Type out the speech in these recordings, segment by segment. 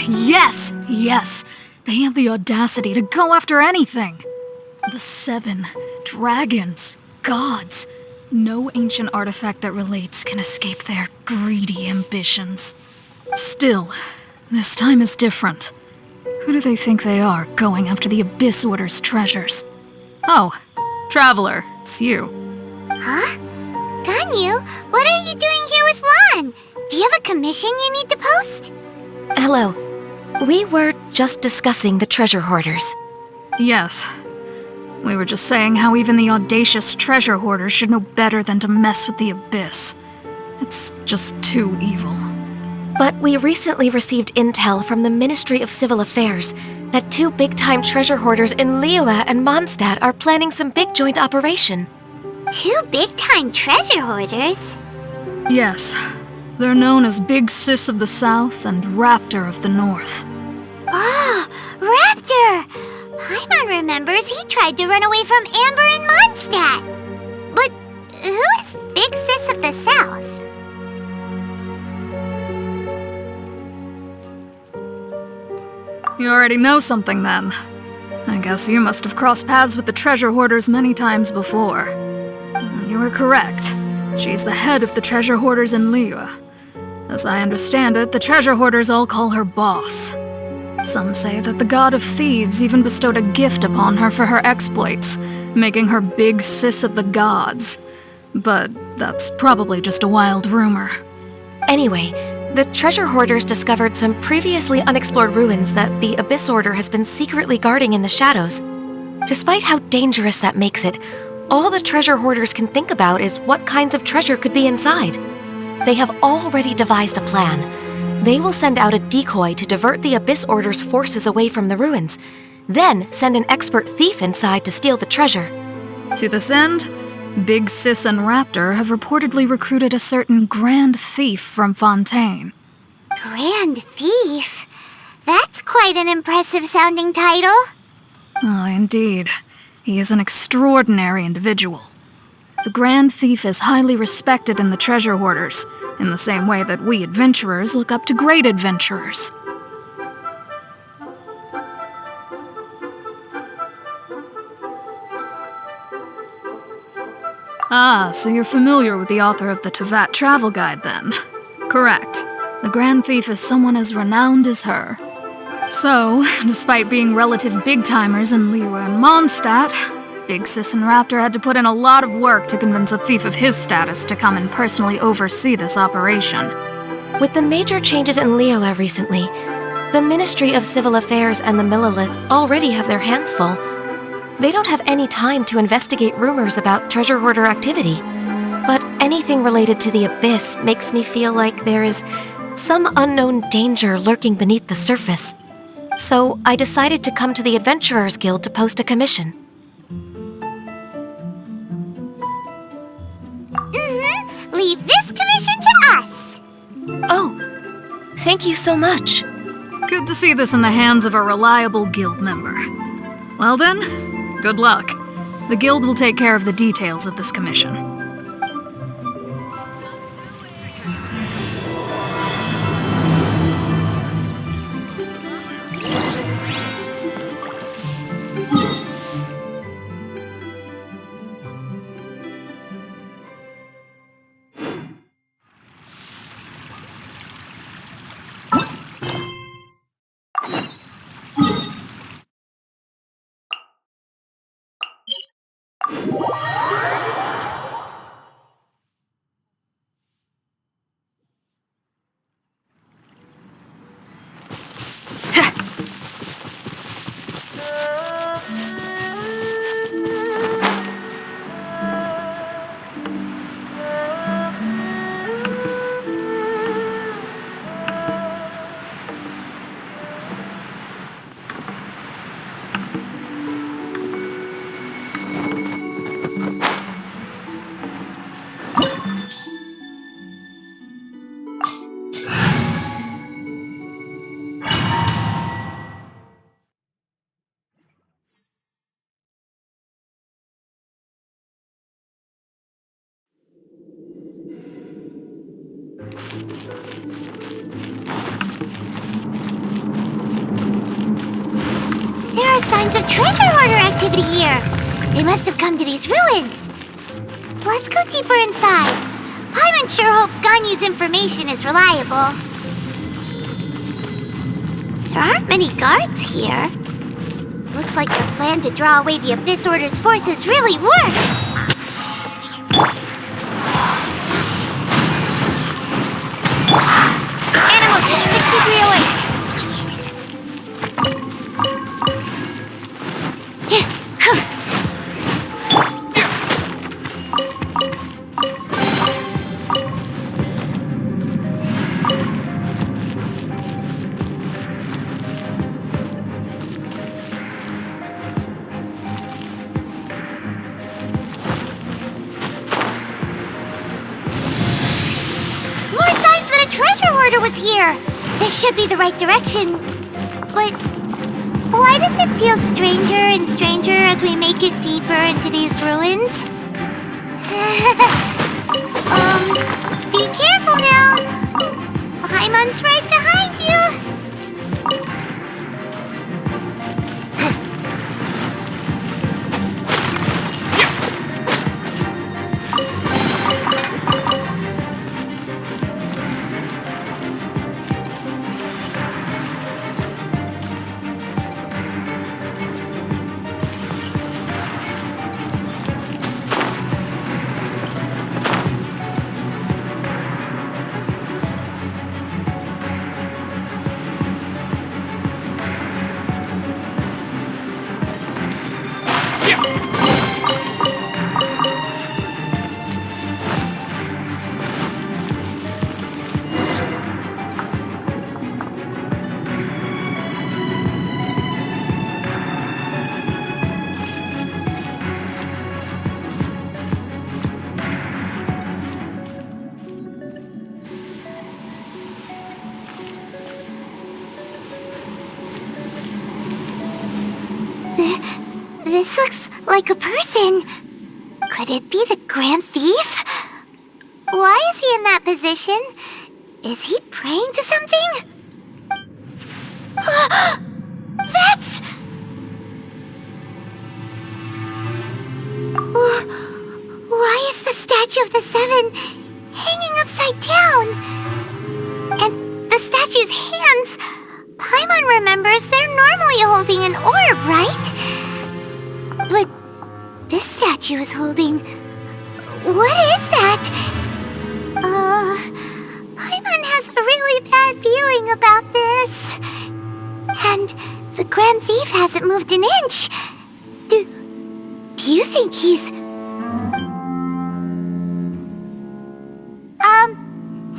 Yes! Yes! They have the audacity to go after anything! The 7 dragons, gods. No ancient artifact that relates can escape their greedy ambitions. Still, this time is different. Who do they think they are, going after the Abyss Order's treasures? Oh, Traveler, it's you. Huh? Ganyu, what are you doing here with Lon? Do you have a commission you need to post? Hello. We were just discussing the treasure hoarders. Yes. We were just saying how even the audacious treasure hoarders should know better than to mess with the Abyss. It's just too evil. But we recently received intel from the Ministry of Civil Affairs that 2 big-time treasure hoarders in Liyue and Mondstadt are planning some big joint operation. 2 big-time treasure hoarders? Yes. They're known as Big Sis of the South and Raptor of the North. Oh, Raptor! Paimon remembers he tried to run away from Amber and Mondstadt. But who is Big Sis of the South? You already know something then. I guess you must have crossed paths with the treasure hoarders many times before. You are correct. She's the head of the treasure hoarders in Liyue. As I understand it, the treasure hoarders all call her boss. Some say that the god of thieves even bestowed a gift upon her for her exploits, making her Big Sis of the gods. But that's probably just a wild rumor. Anyway, the treasure hoarders discovered some previously unexplored ruins that the Abyss Order has been secretly guarding in the shadows. Despite how dangerous that makes it, all the treasure hoarders can think about is what kinds of treasure could be inside. They have already devised a plan. They will send out a decoy to divert the Abyss Order's forces away from the ruins, then send an expert thief inside to steal the treasure. To this end, Big Sis and Raptor have reportedly recruited a certain Grand Thief from Fontaine. Grand Thief? That's quite an impressive-sounding title. Oh, indeed. He is an extraordinary individual. The Grand Thief is highly respected in the treasure hoarders, in the same way that we adventurers look up to great adventurers. Ah, so you're familiar with the author of the Tevat Travel Guide, then? Correct. The Grand Thief is someone as renowned as her. So, despite being relative big-timers in Liyue and Mondstadt, Big Sis and Raptor had to put in a lot of work to convince a thief of his status to come and personally oversee this operation. With the major changes in Liyue recently, the Ministry of Civil Affairs and the Millelith already have their hands full. They don't have any time to investigate rumors about treasure hoarder activity. But anything related to the Abyss makes me feel like there is some unknown danger lurking beneath the surface. So I decided to come to the Adventurers Guild to post a commission. Leave this commission to us. Oh, thank you so much. Good to see this in the hands of a reliable guild member. Well then, good luck. The guild will take care of the details of this commission. treasure hoarder activity here. They must have come to these ruins. Let's go deeper inside. Paimon sure hopes Ganyu's information is reliable. There aren't many guards here. Looks like their plan to draw away the Abyss Order's forces really worked. Animal 6308. Was here. This should be the right direction. But why does it feel stranger and stranger as we make it deeper into these ruins? Be careful now. Paimon's right behind you. This looks like a person. Could it be the Grand Thief? Why is he in that position? Is he praying to something? That's... Why is the statue of the Seven hanging upside down? And the statue's hands... Paimon remembers they're normally holding an orb, right? But this statue is holding... What is that? Paimon has a really bad feeling about this. And the Grand Thief hasn't moved an inch. Do you think he's...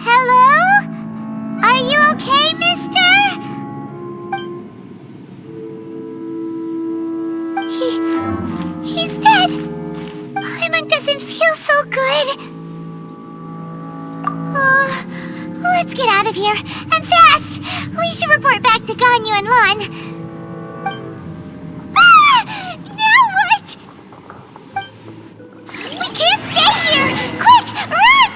Hello? Are you okay, mister? He's dead. Paimon doesn't feel so good. Let's get out of here, and fast! We should report back to Ganyu and Lon. Now what? We can't stay here! Quick, run!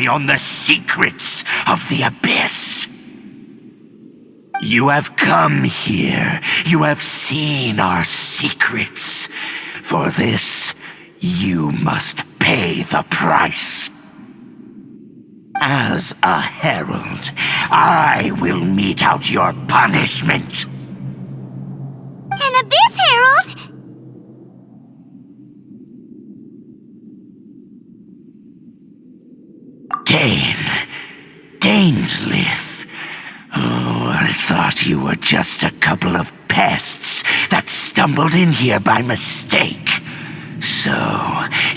on the secrets of the Abyss. You have come here. You have seen our secrets. For this, you must pay the price. As a herald, I will mete out your punishment. An Abyss Herald? Dainsleif. Oh, I thought you were just a couple of pests that stumbled in here by mistake. So,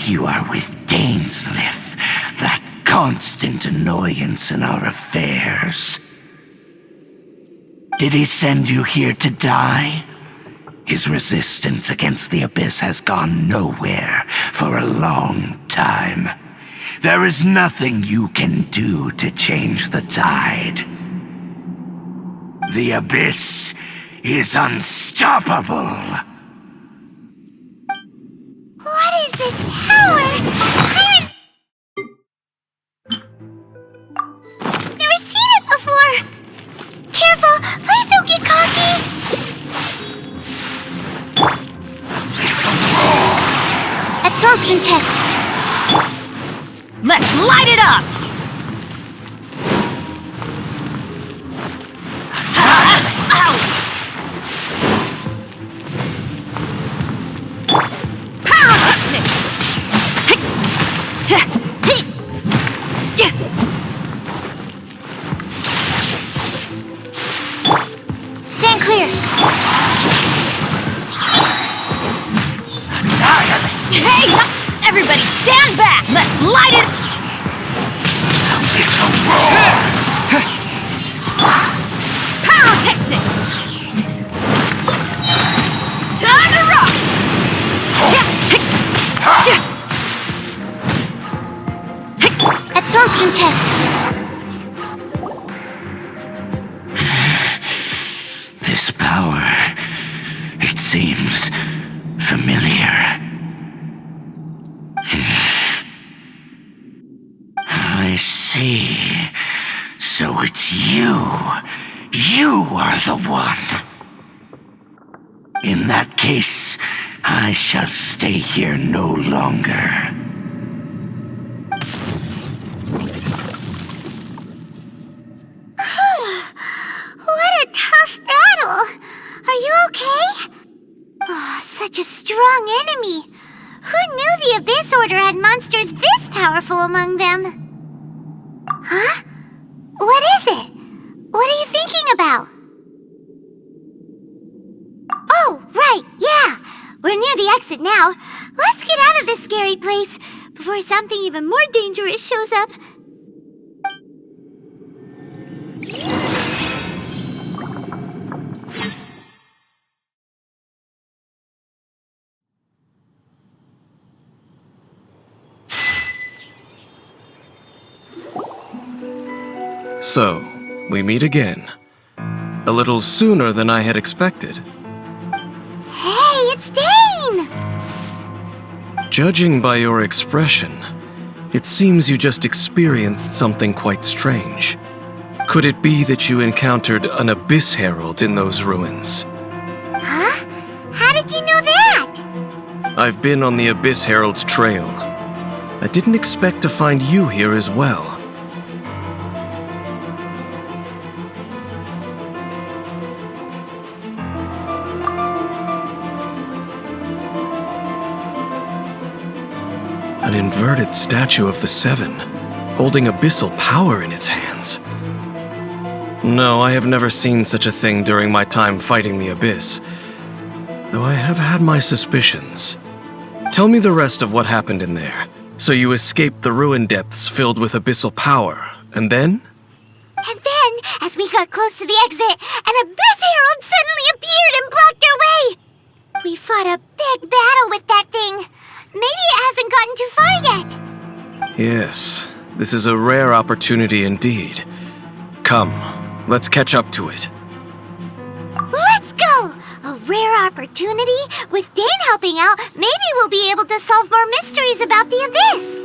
you are with Dainsleif, that constant annoyance in our affairs. Did he send you here to die? His resistance against the Abyss has gone nowhere for a long time. There is nothing you can do to change the tide. The Abyss is unstoppable. What is this power? Never seen it before! Careful! Please don't get cocky! Absorption test! Let's light it up! Stand clear! Hey! Everybody stand back! Let's light it! It's a roar! Pyrotechnics! Time to rock! Absorption test! This power, it seems familiar. I see. So it's you. You are the one. In that case, I shall stay here no longer. What a tough battle! Are you okay? Oh, such a strong enemy. Who knew the Abyss Order had monsters this powerful among them? Huh? What is it? What are you thinking about? Oh, right, yeah. We're near the exit now. Let's get out of this scary place before something even more dangerous shows up. So, we meet again. A little sooner than I had expected. Hey, it's Dane! Judging by your expression, it seems you just experienced something quite strange. Could it be that you encountered an Abyss Herald in those ruins? Huh? How did you know that? I've been on the Abyss Herald's trail. I didn't expect to find you here as well. An inverted statue of the Seven, holding abyssal power in its hands. No, I have never seen such a thing during my time fighting the Abyss, though I have had my suspicions. Tell me the rest of what happened in there. So you escaped the ruin depths filled with abyssal power, and then? And then, as we got close to the exit, an Abyss Herald suddenly appeared and blocked our way! We fought a big battle with that thing. Maybe it hasn't gotten too far yet. Yes, this is a rare opportunity indeed. Come, let's catch up to it. Let's go! A rare opportunity? With Dane helping out, maybe we'll be able to solve more mysteries about the Abyss.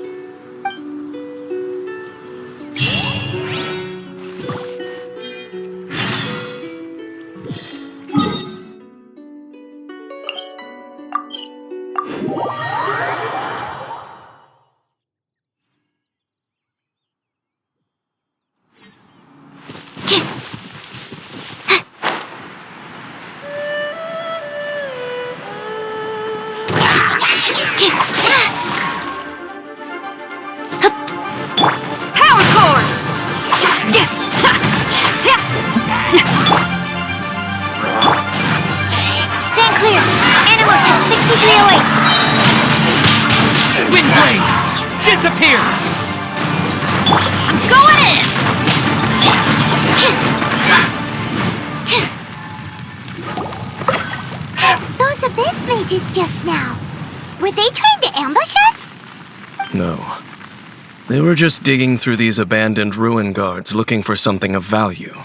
6308! Windblade! Disappear! I'm going in! Those Abyss Mages just now. Were they trying to ambush us? No. They were just digging through these abandoned ruin guards looking for something of value.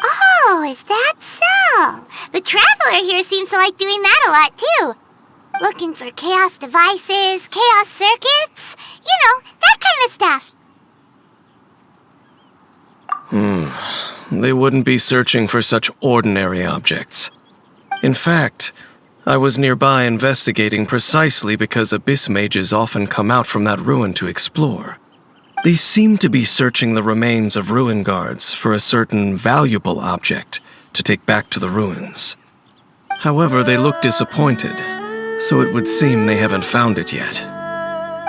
Oh, is that so? The Traveler here seems to like doing that a lot, too. Looking for chaos devices, chaos circuits, you know, that kind of stuff. They wouldn't be searching for such ordinary objects. In fact, I was nearby investigating precisely because Abyss Mages often come out from that ruin to explore. They seem to be searching the remains of ruin guards for a certain valuable object to take back to the ruins. However, they look disappointed, so it would seem they haven't found it yet.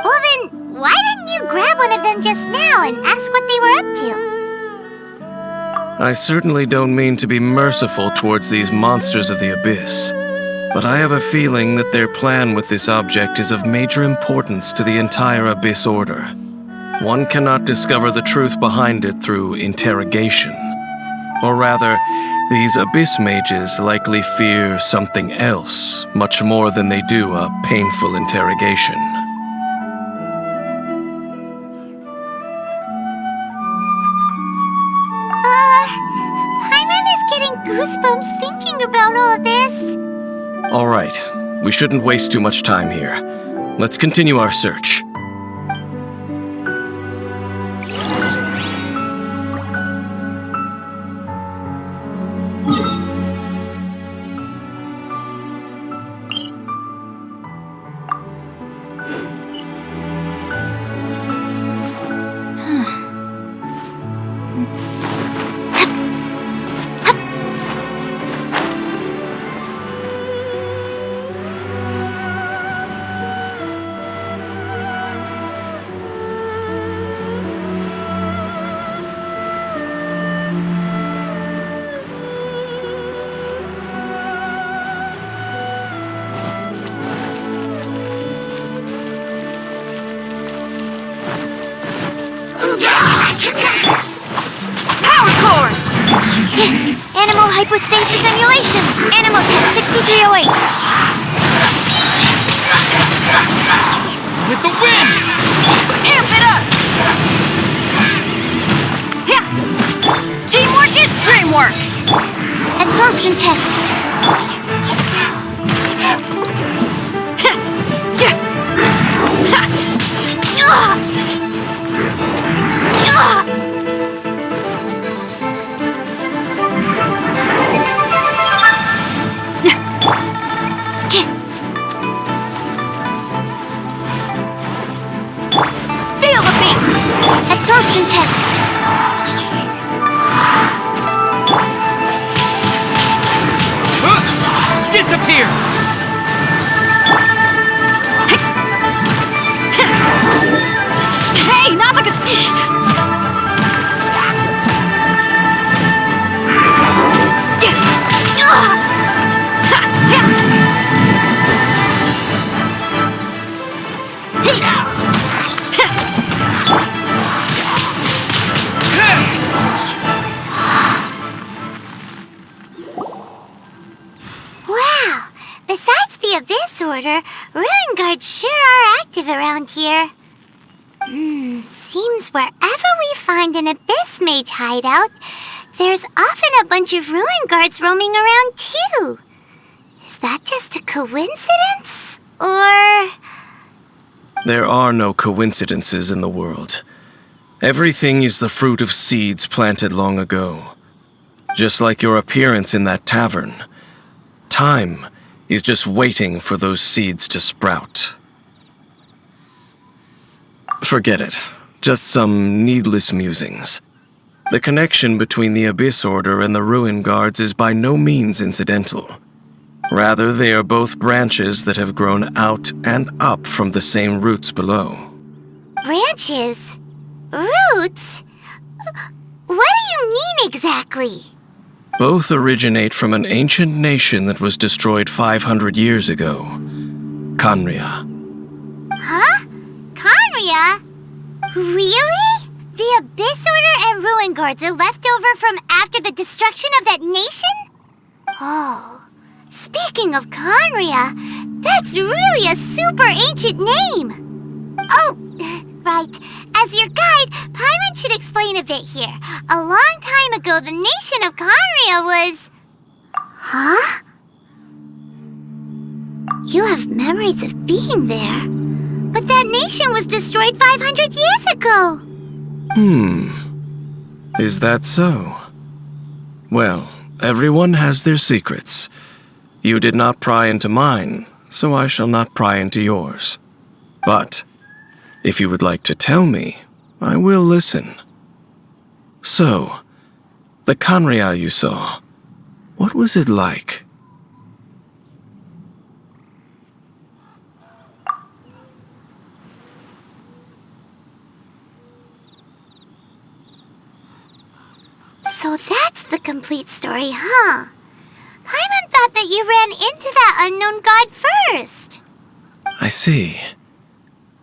Well then, why didn't you grab one of them just now and ask what they were up to? I certainly don't mean to be merciful towards these monsters of the Abyss, but I have a feeling that their plan with this object is of major importance to the entire Abyss Order. One cannot discover the truth behind it through interrogation. Or rather, these Abyss Mages likely fear something else much more than they do a painful interrogation. Paimon is getting goosebumps thinking about all this. All right, we shouldn't waste too much time here. Let's continue our search. Power core! Animal hypostasis emulation! Animal test 6308! With the wind! Amp it up! Yeah. Teamwork is dreamwork! Absorption test! Feel the beat! Absorption test! Disappear! Hey, not like a... Wow! Besides the Abyss Order, Ruin Guards sure are active around here. Seems wherever we find an Abyss Mage hideout, there's often a bunch of Ruin Guards roaming around too. Is that just a coincidence? Or... There are no coincidences in the world. Everything is the fruit of seeds planted long ago. Just like your appearance in that tavern. Time is just waiting for those seeds to sprout. Forget it. Just some needless musings. The connection between the Abyss Order and the Ruin Guards is by no means incidental. Rather, they are both branches that have grown out and up from the same roots below. branches? Roots? What do you mean exactly? Both originate from an ancient nation that was destroyed 500 years ago. Khaenri'ah. Huh? Khaenri'ah? Really? The Abyss Order and Ruin Guards are left over from after the destruction of that nation? Oh, speaking of Khaenri'ah, that's really a super ancient name. Oh, right. As your guide, Paimon should explain a bit here. A long time ago, the nation of Khaenri'ah was... Huh? You have memories of being there. But that nation was destroyed 500 years ago. Is that so? Well, everyone has their secrets. You did not pry into mine, so I shall not pry into yours. But, if you would like to tell me, I will listen. So, the Khaenri'ah you saw, what was it like? So that's the complete story, huh? Paimon thought that you ran into that unknown god first. I see.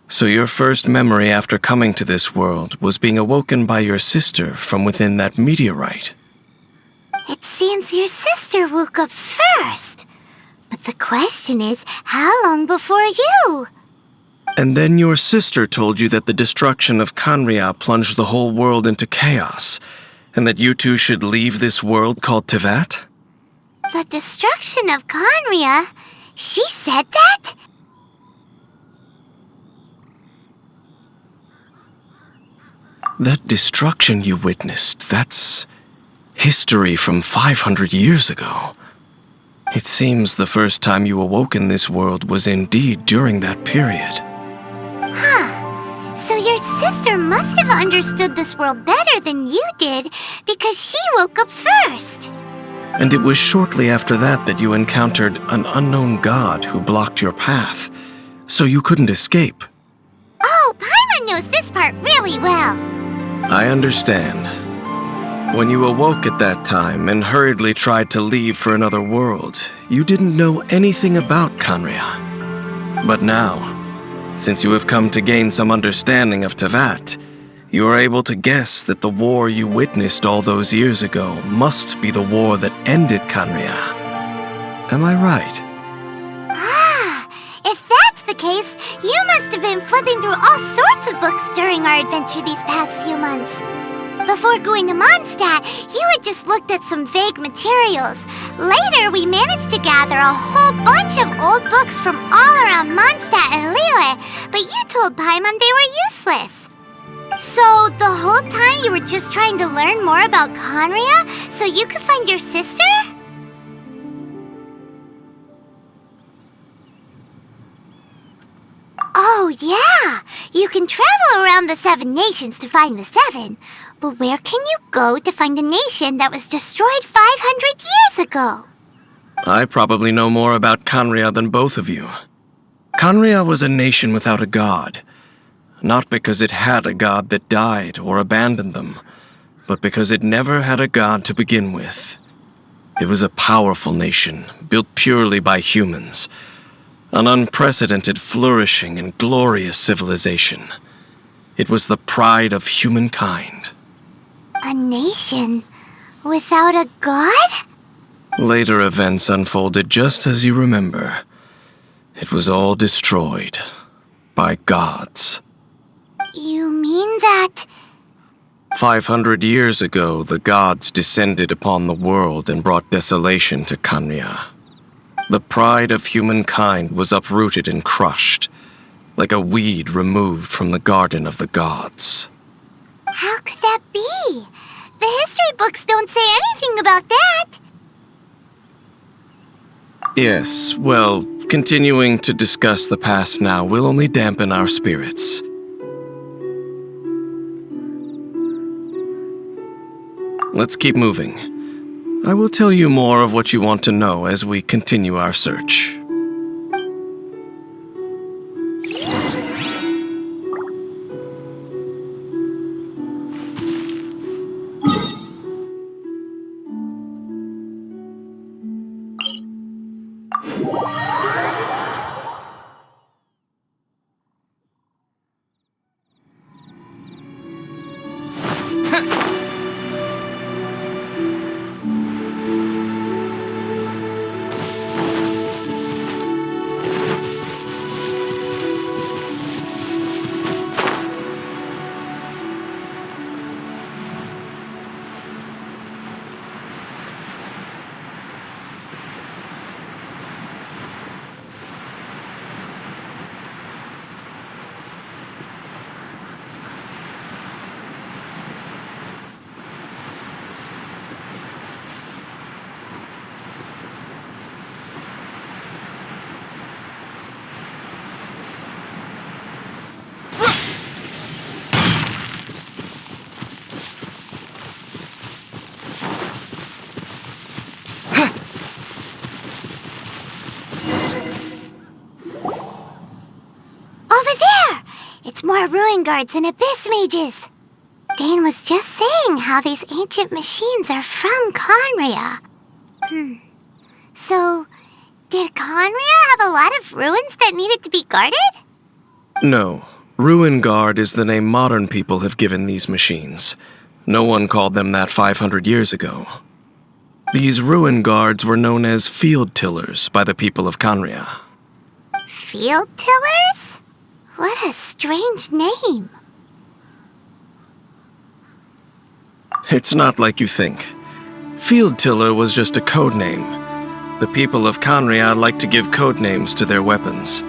So your first memory after coming to this world was being awoken by your sister from within that meteorite. It seems your sister woke up first. But the question is, how long before you? And then your sister told you that the destruction of Khaenri'ah plunged the whole world into chaos, and that you two should leave this world called Teyvat? The destruction of Khaenri'ah? She said that? That destruction you witnessed, that's history from 500 years ago. It seems the first time you awoke in this world was indeed during that period. So your sister must have understood this world better than you did, because she woke up first. And it was shortly after that that you encountered an unknown god who blocked your path, so you couldn't escape. Oh, Paimon knows this part really well. I understand. When you awoke at that time and hurriedly tried to leave for another world, you didn't know anything about Khaenri'ah. But now, since you have come to gain some understanding of Teyvat, you are able to guess that the war you witnessed all those years ago must be the war that ended Khaenri'ah. Am I right? If that's the case, you must have been flipping through all sorts of books during our adventure these past few months. Before going to Mondstadt, you had just looked at some vague materials. Later, we managed to gather a whole bunch of old books from all around Mondstadt and Liyue, but you told Paimon they were useless. So, the whole time you were just trying to learn more about Khaenri'ah so you could find your sister? Oh, yeah! You can travel around the 7 nations to find the 7. But where can you go to find a nation that was destroyed 500 years ago? I probably know more about Khaenri'ah than both of you. Khaenri'ah was a nation without a god. Not because it had a god that died or abandoned them, but because it never had a god to begin with. It was a powerful nation, built purely by humans. An unprecedented, flourishing, and glorious civilization. It was the pride of humankind. A nation without a god? Later events unfolded just as you remember. It was all destroyed by gods. You mean that... 500 years ago, the gods descended upon the world and brought desolation to Khaenri'ah. The pride of humankind was uprooted and crushed, like a weed removed from the garden of the gods. How could that be? The history books don't say anything about that. Yes, well, continuing to discuss the past now will only dampen our spirits. Let's keep moving. I will tell you more of what you want to know as we continue our search. ruin guards and abyss mages. Dane was just saying how these ancient machines are from Conria. So, did Conria have a lot of ruins that needed to be guarded? No. Ruin Guard is the name modern people have given these machines. No one called them that 500 years ago. These Ruin Guards were known as Field Tillers by the people of Conria. Field Tillers? What a strange name. It's not like you think. Field Tiller was just a code name. The people of Conria like to give code names to their weapons.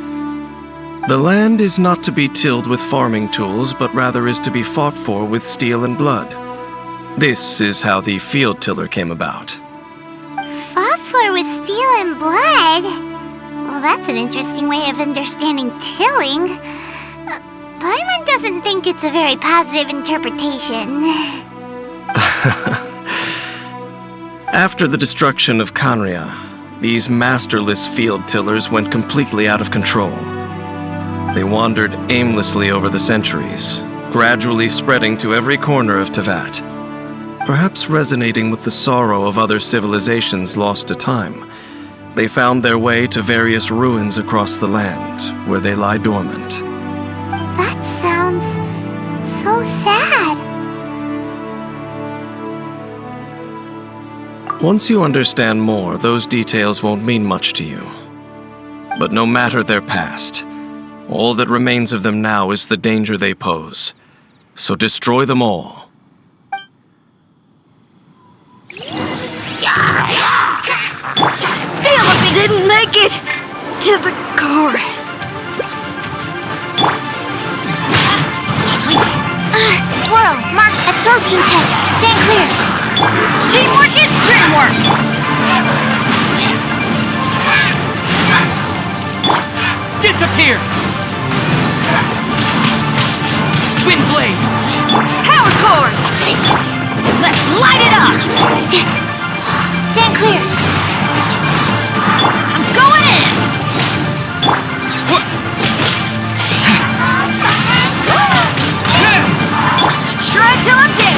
The land is not to be tilled with farming tools, but rather is to be fought for with steel and blood. This is how the Field Tiller came about. Fought for with steel and blood? Well, that's an interesting way of understanding tilling. Paimon doesn't think it's a very positive interpretation. After the destruction of Conria, these masterless field tillers went completely out of control. They wandered aimlessly over the centuries, gradually spreading to every corner of Teyvat. Perhaps resonating with the sorrow of other civilizations lost to time, they found their way to various ruins across the land, where they lie dormant. That sounds so sad. Once you understand more, those details won't mean much to you. But no matter their past, all that remains of them now is the danger they pose. So destroy them all. Damn if he didn't make it to the chorus. Swirl, mark absorption test. Stand clear. Teamwork is dreamwork! Disappear! Windblade! Power cord! Let's light it up! Stand clear. I'm going in! Shred till I'm dead!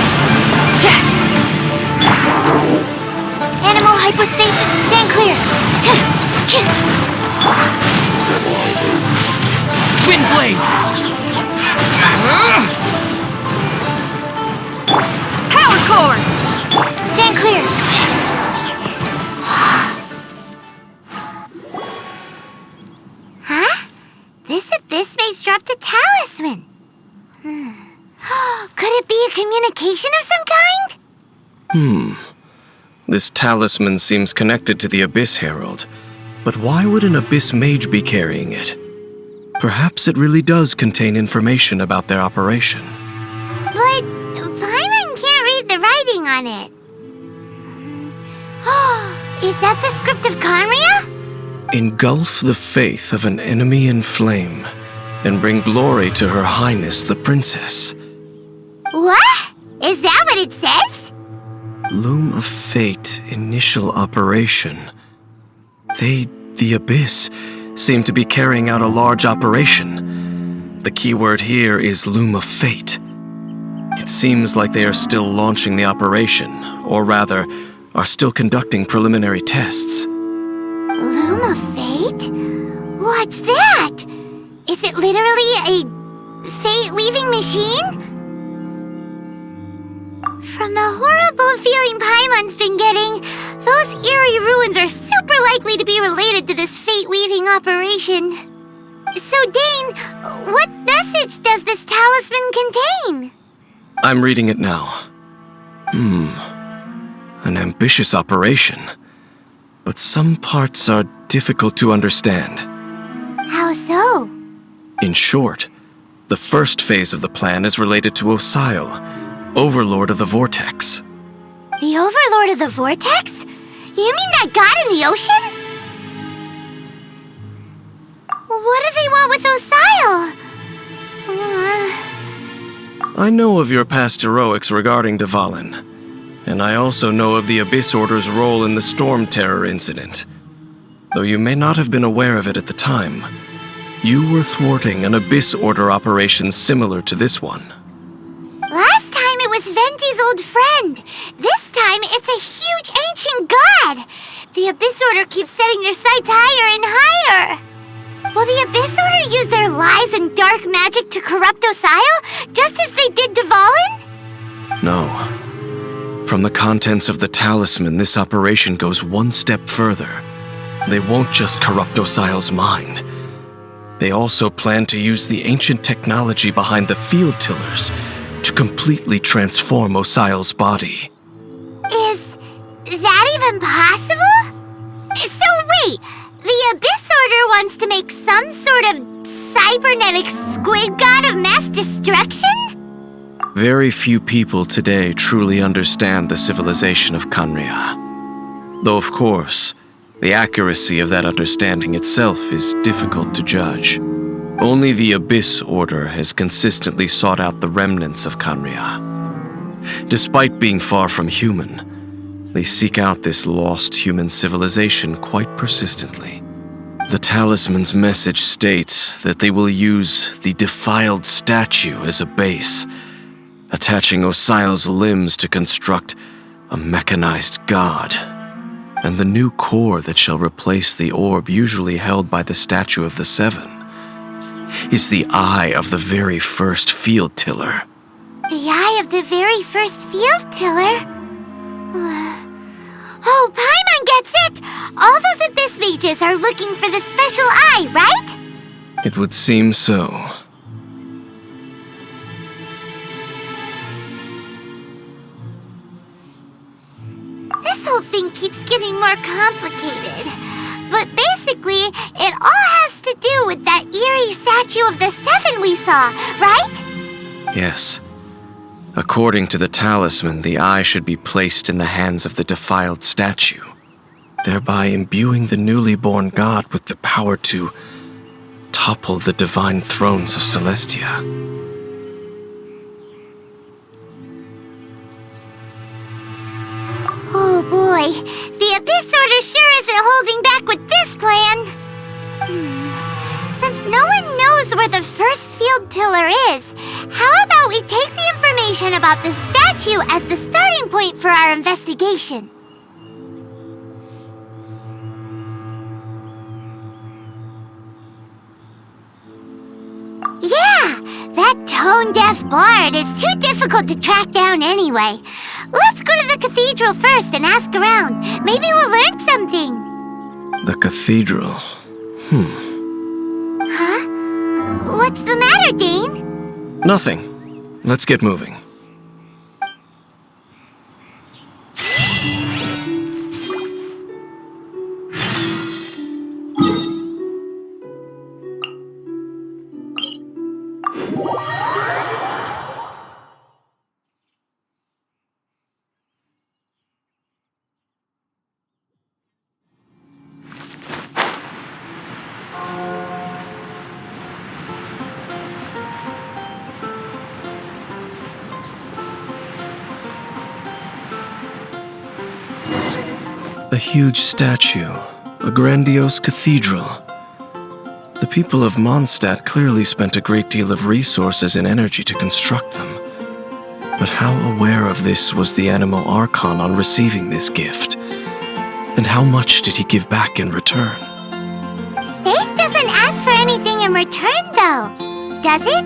Animal hypostasis. Stand clear. Windblade! Power cord! Stand clear. Huh? This abyss mage dropped a talisman. Could it be a communication of some kind? This talisman seems connected to the Abyss Herald. But why would an Abyss Mage be carrying it? Perhaps it really does contain information about their operation. But Paimon can't read the writing on it. Is that the script of Conria? Engulf the faith of an enemy in flame, and bring glory to Her Highness the Princess. What? Is that what it says? Loom of Fate, initial operation. They, the Abyss, seem to be carrying out a large operation. The keyword here is Loom of Fate. It seems like they are still launching the operation, or rather, are still conducting preliminary tests. Loom of Fate? What's that? Is it literally a fate-weaving machine? From the horrible feeling Paimon's been getting, those eerie ruins are super likely to be related to this fate-weaving operation. So, Dane, what message does this talisman contain? I'm reading it now. An ambitious operation. But some parts are difficult to understand. How so? In short, the first phase of the plan is related to Osile, Overlord of the Vortex. The Overlord of the Vortex? You mean that god in the ocean? What do they want with Osile? I know of your past heroics regarding Dvalin, and I also know of the Abyss Order's role in the Storm Terror incident. Though you may not have been aware of it at the time, You were thwarting an Abyss Order operation similar to this one. Last time it was Venti's old friend. This time it's a huge ancient god. The Abyss Order keeps setting their sights higher and higher. Will the Abyss Order use their lies and dark magic to corrupt Osile, just as they did Dvalin? No. From the contents of the talisman, this operation goes one step further. They won't just corrupt Osile's mind. They also plan to use the ancient technology behind the field tillers to completely transform Osile's body. Is that even possible? So wait, the Abyss Order wants to make some sort of cybernetic squid god of mass destruction? Very few people today truly understand the civilization of Khaenri'ah. Though, of course, the accuracy of that understanding itself is difficult to judge. Only the Abyss Order has consistently sought out the remnants of Khaenri'ah. Despite being far from human, they seek out this lost human civilization quite persistently. The talisman's message states that they will use the defiled statue as a base, attaching Osile's limbs to construct a mechanized god. And the new core that shall replace the orb usually held by the Statue of the Seven is the eye of the very first field tiller. The eye of the very first field tiller? Oh, Paimon gets it! All those Abyss mages are looking for the special eye, right? It would seem so. This whole thing keeps getting more complicated. But basically, it all has to do with that eerie Statue of the Seven we saw, right? Yes. According to the talisman, the eye should be placed in the hands of the defiled statue, thereby imbuing the newly born god with the power to topple the divine thrones of Celestia. Oh boy, the Abyss Order sure isn't holding back with this plan. Since no one knows where the first field tiller is, how about we take the information about the statue as the starting point for our investigation? Yeah, that tone-deaf bard is too difficult to track down anyway. Let's go to the cathedral first and ask around. Maybe we'll learn something. The cathedral. Huh? What's the matter, Dane? Nothing. Let's get moving. A huge statue, a grandiose cathedral. The people of Mondstadt clearly spent a great deal of resources and energy to construct them. But how aware of this was the Animal Archon on receiving this gift? And how much did he give back in return? Faith doesn't ask for anything in return, though, does it?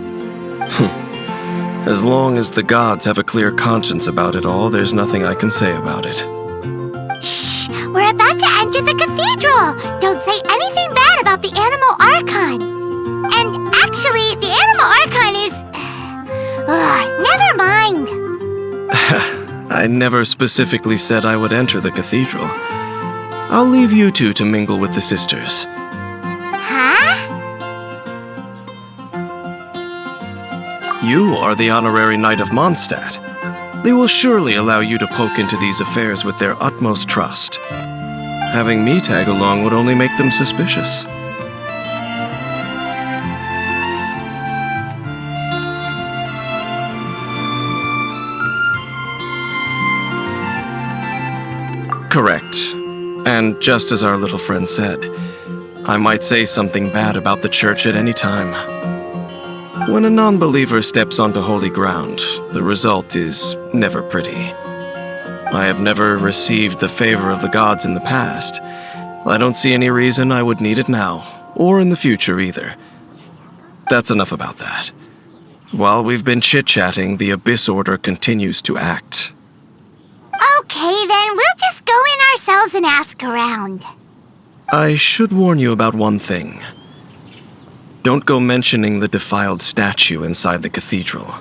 As long as the gods have a clear conscience about it all, there's nothing I can say about it. Shh! We're about to enter the cathedral! Don't say anything bad about the Animal Archon! And actually, the Animal Archon is... never mind! I never specifically said I would enter the cathedral. I'll leave you two to mingle with the sisters. Huh? You are the honorary Knight of Mondstadt. They will surely allow you to poke into these affairs with their utmost trust. Having me tag along would only make them suspicious. Correct. And just as our little friend said, I might say something bad about the church at any time. When a non-believer steps onto holy ground, the result is never pretty. I have never received the favor of the gods in the past. I don't see any reason I would need it now, or in the future either. That's enough about that. While we've been chit-chatting, the Abyss Order continues to act. Okay, then we'll just go in ourselves and ask around. I should warn you about one thing. Don't go mentioning the defiled statue inside the cathedral.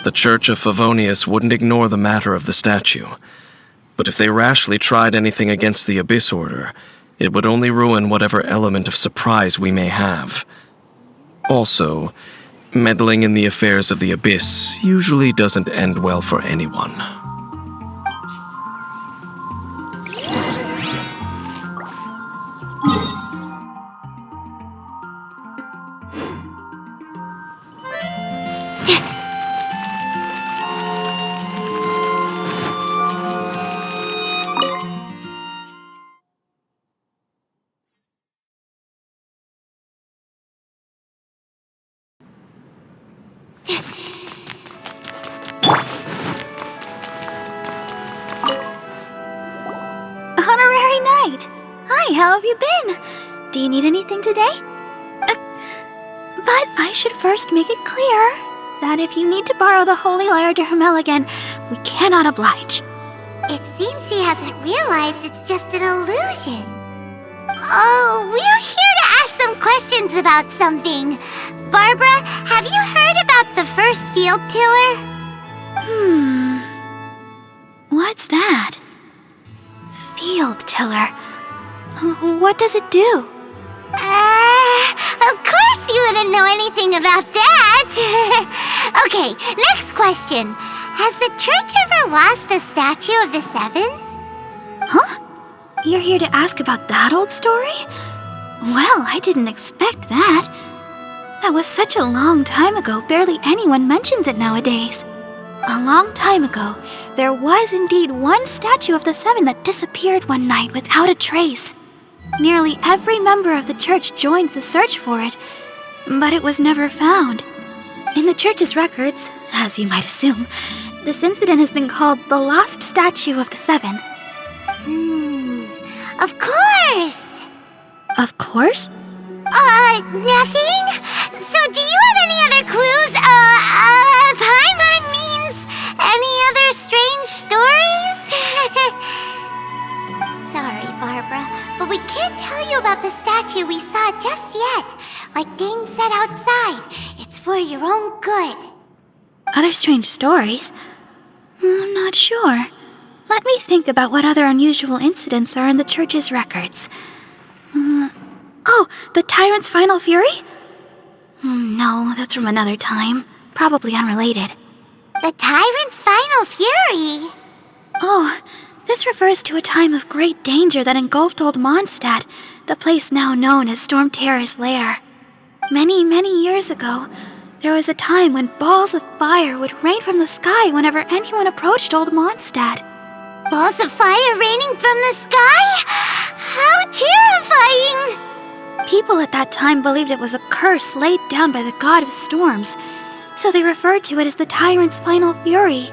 The Church of Favonius wouldn't ignore the matter of the statue, but if they rashly tried anything against the Abyss Order, it would only ruin whatever element of surprise we may have. Also, meddling in the affairs of the Abyss usually doesn't end well for anyone. Honorary Knight! Hi, how have you been? Do you need anything today? But I should first make it clear that if you need to borrow the Holy Lyre to Hermel again, we cannot oblige. It seems she hasn't realized it's just an illusion. Oh, we're here to ask some questions about something. Barbara, have you heard about the first field tiller? What's that? Field tiller. What does it do? Of course you wouldn't know anything about that. Okay, next question. Has the church ever lost a statue of the Seven? Huh? You're here to ask about that old story? Well, I didn't expect that. That was such a long time ago, barely anyone mentions it nowadays. A long time ago, there was indeed one statue of the Seven that disappeared one night without a trace. Nearly every member of the church joined the search for it, but it was never found. In the church's records, as you might assume, this incident has been called the Lost Statue of the Seven. Of course! Of course? Nothing? So do you have any other clues? Paimon means any other strange stories? Sorry, Barbara, but we can't tell you about the statue we saw just yet. Like Dane said outside, it's for your own good. Other strange stories? I'm not sure. Let me think about what other unusual incidents are in the church's records. Oh, the Tyrant's Final Fury? No, that's from another time. Probably unrelated. The Tyrant's Final Fury? Oh, this refers to a time of great danger that engulfed Old Mondstadt, the place now known as Storm Terror's lair. Many, many years ago, there was a time when balls of fire would rain from the sky whenever anyone approached Old Mondstadt. Balls of fire raining from the sky? How terrifying! People at that time believed it was a curse laid down by the god of storms, so they referred to it as the Tyrant's Final Fury.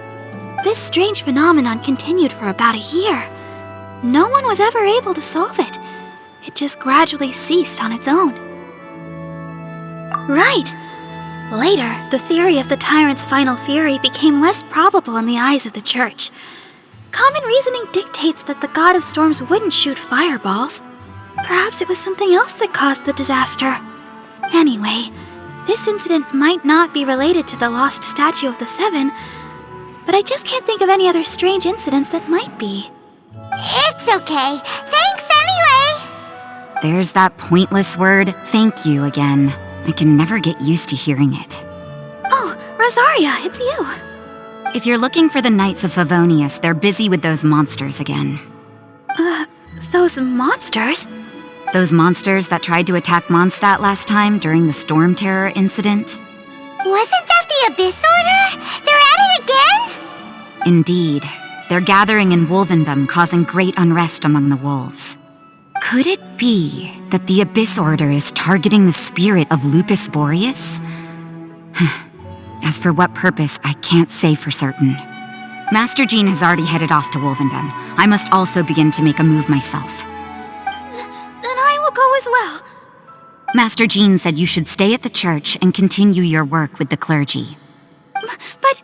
This strange phenomenon continued for about a year. No one was ever able to solve it. It just gradually ceased on its own. Right. Later, the theory of the Tyrant's Final Fury became less probable in the eyes of the church. Common reasoning dictates that the god of storms wouldn't shoot fireballs. Perhaps it was something else that caused the disaster. Anyway, this incident might not be related to the lost statue of the Seven, but I just can't think of any other strange incidents that might be. It's okay. Thanks anyway! There's that pointless word, thank you, again. I can never get used to hearing it. Oh, Rosaria, it's you. If you're looking for the Knights of Favonius, they're busy with those monsters again. Those monsters? Those monsters that tried to attack Mondstadt last time during the Storm Terror incident? Wasn't that the Abyss Order? They're at it again? Indeed. They're gathering in Wolvendom, causing great unrest among the wolves. Could it be that the Abyss Order is targeting the spirit of Lupus Boreas? As for what purpose, I can't say for certain. Master Jean has already headed off to Wolvendom. I must also begin to make a move myself. Then I will go as well. Master Jean said you should stay at the church and continue your work with the clergy. But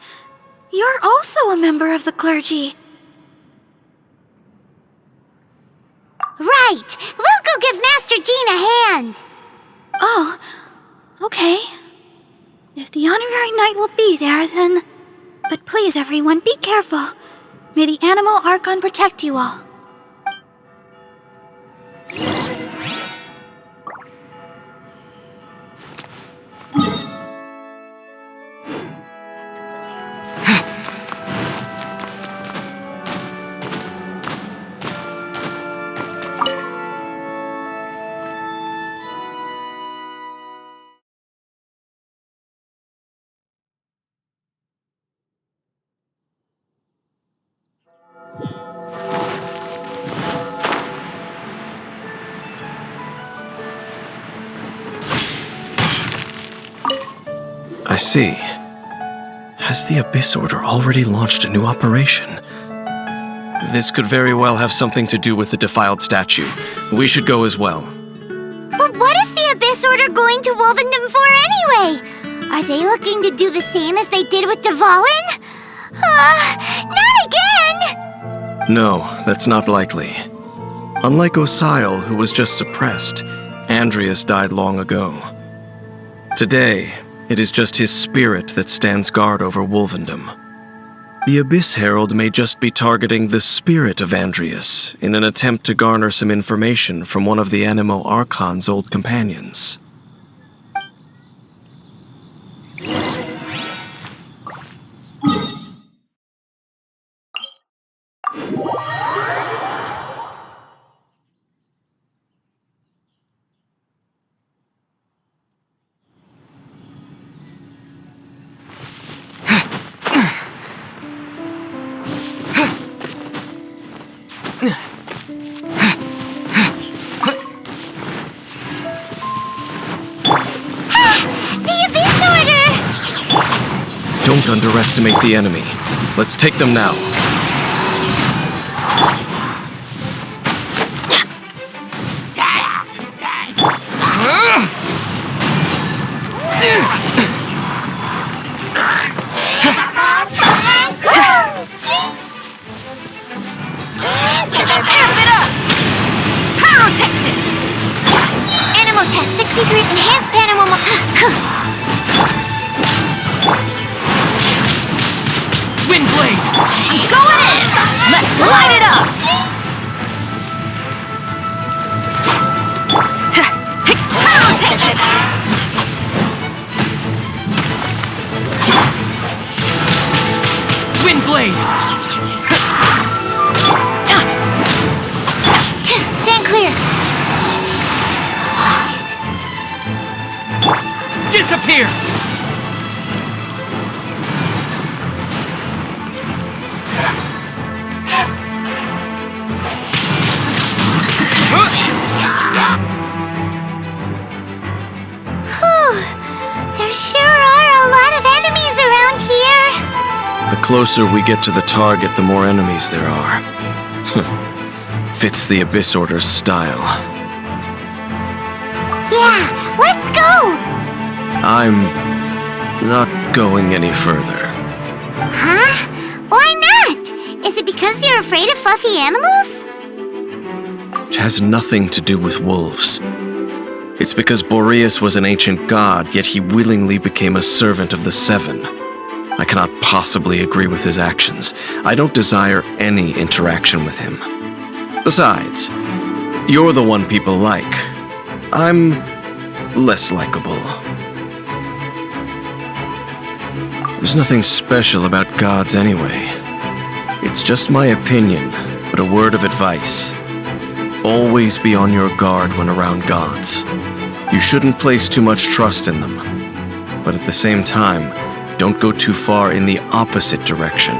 you're also a member of the clergy. Right! We'll go give Master Jean a hand! Oh, okay. If the honorary knight will be there, then... But please, everyone, be careful. May the animal Archon protect you all. I see. Has the Abyss Order already launched a new operation? This could very well have something to do with the defiled statue. We should go as well. But what is the Abyss Order going to Wolvendom for anyway? Are they looking to do the same as they did with Dvalin? Not again! No, that's not likely. Unlike Osile, who was just suppressed, Andreas died long ago. Today, it is just his spirit that stands guard over Wolvendom. The Abyss Herald may just be targeting the spirit of Andreas in an attempt to garner some information from one of the Animo Archon's old companions. Don't underestimate the enemy. Let's take them now. Amp it up! Pyrotechnic! Animo Test 63 Enhanced Animo... Windblade! I'm going in! Let's light it up! Pyrotechnic! Windblade! Stand clear! Disappear! There sure are a lot of enemies around here! The closer we get to the target, the more enemies there are. Fits the Abyss Order's style. Yeah, let's go! I'm not going any further. Huh? Why not? Is it because you're afraid of fluffy animals? It has nothing to do with wolves. It's because Boreas was an ancient god, yet he willingly became a servant of the Seven. I cannot possibly agree with his actions. I don't desire any interaction with him. Besides, you're the one people like. I'm less likable. There's nothing special about gods anyway. It's just my opinion, but a word of advice. Always be on your guard when around gods. You shouldn't place too much trust in them. But at the same time, don't go too far in the opposite direction.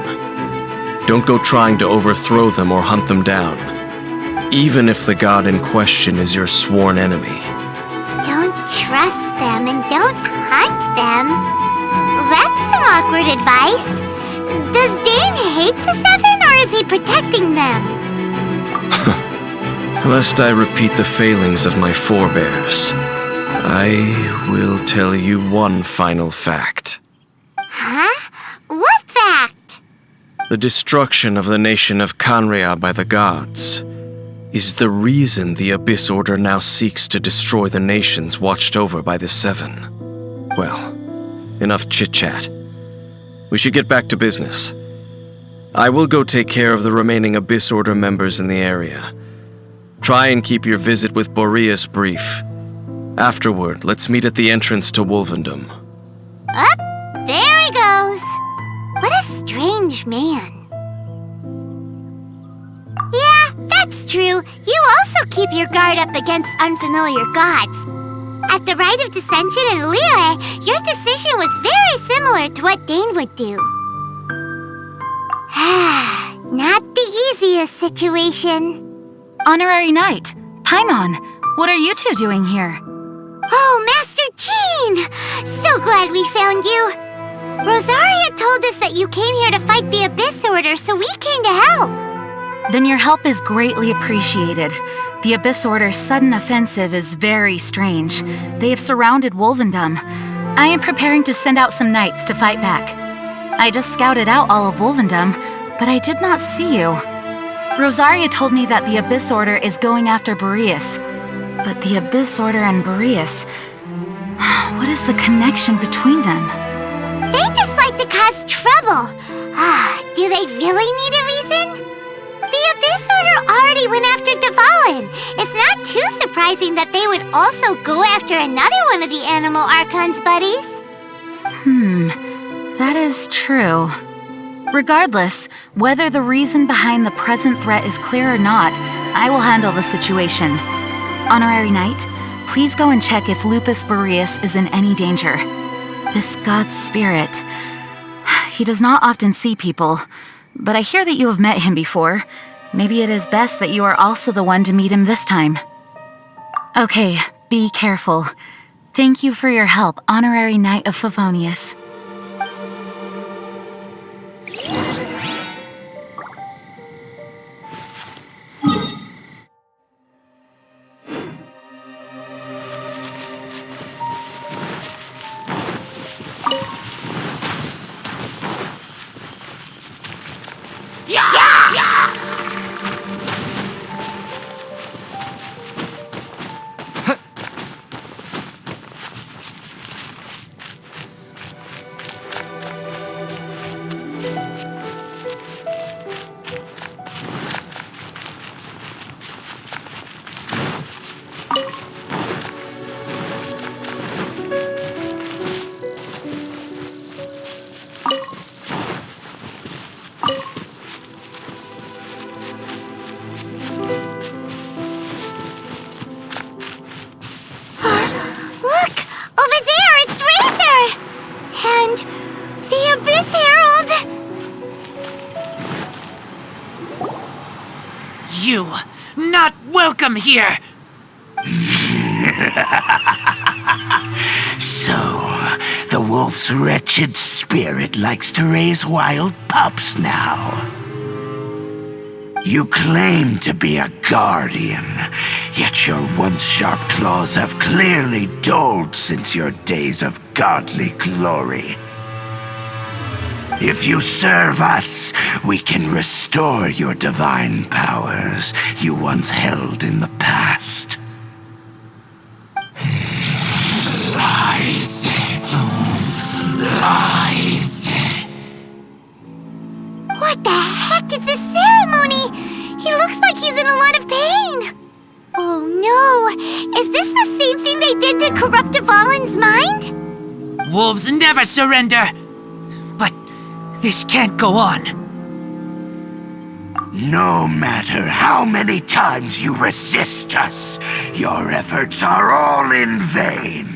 Don't go trying to overthrow them or hunt them down. even if the god in question is your sworn enemy. Don't trust them and don't hunt them. That's some awkward advice. Does Dane hate the Seven, or is he protecting them? Lest I repeat the failings of my forebears, I will tell you one final fact. Huh? What fact? The destruction of the nation of Canria by the gods is the reason the Abyss Order now seeks to destroy the nations watched over by the Seven. Well, enough chit-chat. We should get back to business. I will go take care of the remaining Abyss Order members in the area. Try and keep your visit with Boreas brief. Afterward, let's meet at the entrance to Wolvendom. Up, there he goes. What a strange man. Yeah, that's true. You also keep your guard up against unfamiliar gods. At the Rite of Dissension in Liyue, your decision was very similar to what Dane would do. Not the easiest situation. Honorary Knight, Paimon, what are you two doing here? Oh, Master Jean! So glad we found you. Rosaria told us that you came here to fight the Abyss Order, so we came to help. Then your help is greatly appreciated. The Abyss Order's sudden offensive is very strange. They have surrounded Wolvendom. I am preparing to send out some knights to fight back. I just scouted out all of Wolvendom, but I did not see you. Rosaria told me that the Abyss Order is going after Boreas. But the Abyss Order and Boreas... what is the connection between them? They just like to cause trouble. Do they really need a reason? The Abyss Order already went after Dvalin. It's not too surprising that they would also go after another one of the Animal Archon's buddies. That is true. Regardless, whether the reason behind the present threat is clear or not, I will handle the situation. Honorary Knight, please go and check if Lupus Boreas is in any danger. This god's spirit... he does not often see people, but I hear that you have met him before. Maybe it is best that you are also the one to meet him this time. Okay, be careful. Thank you for your help, Honorary Knight of Favonius. You, not welcome here! So, the wolf's wretched spirit likes to raise wild pups now. You claim to be a guardian, yet your once sharp claws have clearly dulled since your days of godly glory. If you serve us, we can restore your divine powers you once held in the past. Lies. Lies. What the heck is this ceremony? He looks like he's in a lot of pain. Oh no, is this the same thing they did to corrupt Dvalin's mind? Wolves never surrender! But this can't go on. No matter how many times you resist us, your efforts are all in vain.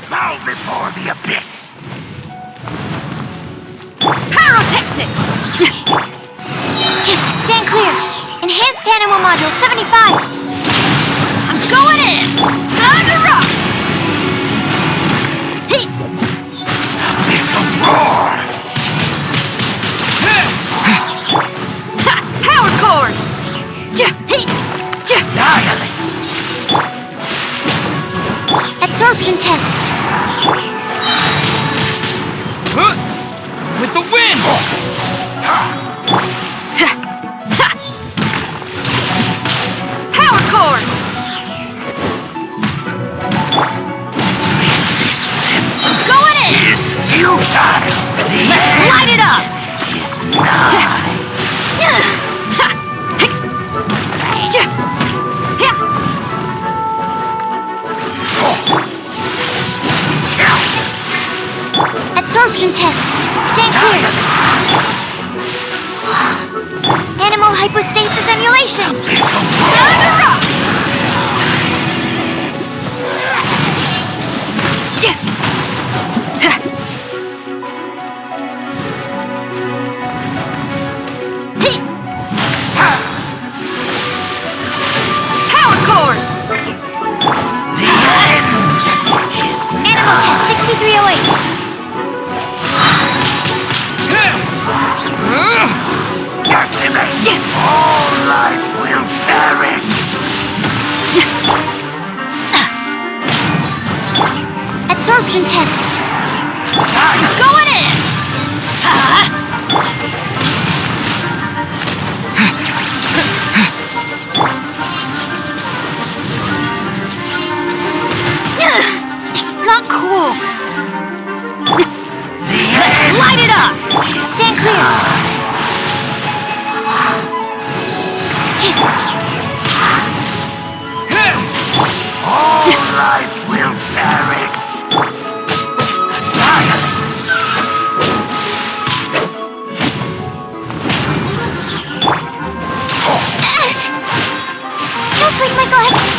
Bow before the abyss! How tactics! Stand clear! Enhanced animal module 75! I'm going in! Time to rock! It's a roar! Power cord! Annihilate! Absorption test! With the wind! Power cord! Resistance Going in! is futile! The Let's end light it up! is nigh! Absorption test. Stand clear. Animal hypostasis emulation. Time to rock. Power cord. The end is Animal test 6308. Decimate! All life will perish! Absorption test. Going in. Not cool. Light it up. Stand clear. All life will perish! Annihilate! Don't break my glasses.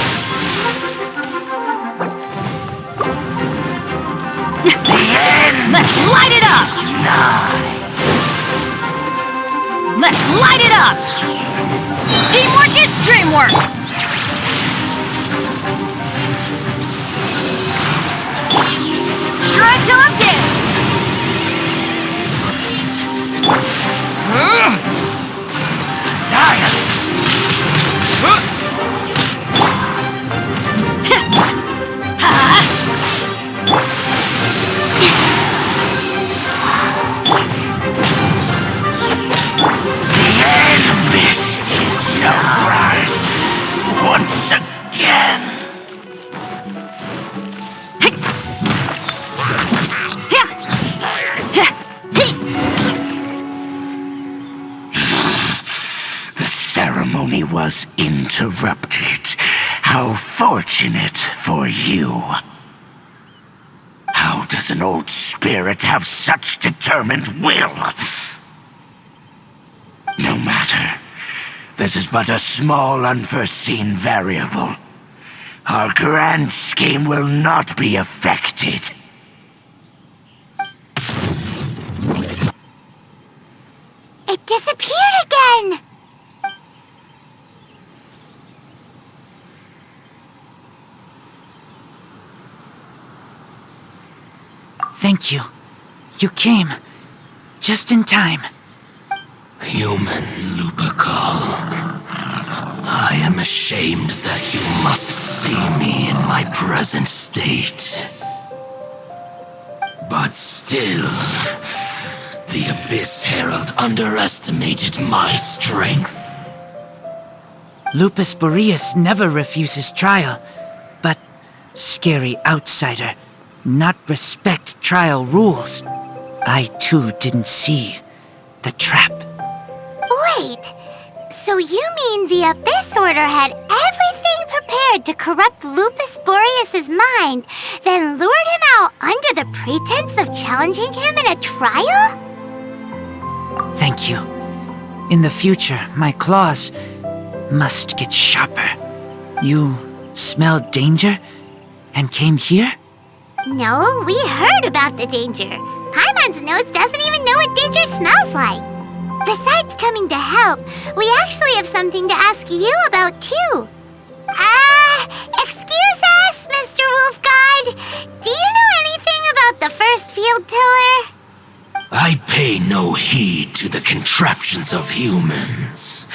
The end Let's light it up. nigh! Let's light it up. Teamwork is dreamwork. Drive till I'm dead. Annihilate! The abyss shall rise once again! The ceremony was interrupted. How fortunate for you. How does an old spirit have such determined will? No matter. This is but a small unforeseen variable. Our grand scheme will not be affected. It disappeared again. Thank you. You came. Just in time. Human Lupercal, I am ashamed that you must see me in my present state. But still, the Abyss Herald underestimated my strength. Lupus Boreas never refuses trial, but scary outsider, not respect trial rules. I too didn't see the trap. Wait, so you mean the Abyss Order had everything prepared to corrupt Lupus Boreas' mind, then lured him out under the pretense of challenging him in a trial? Thank you. In the future, my claws must get sharper. You smelled danger and came here? No, we heard about the danger. Paimon's nose doesn't even know what danger smells like. Besides coming to help, we actually have something to ask you about, too. Excuse us, Mr. Wolf God. Do you know anything about the first field tiller? I pay no heed to the contraptions of humans.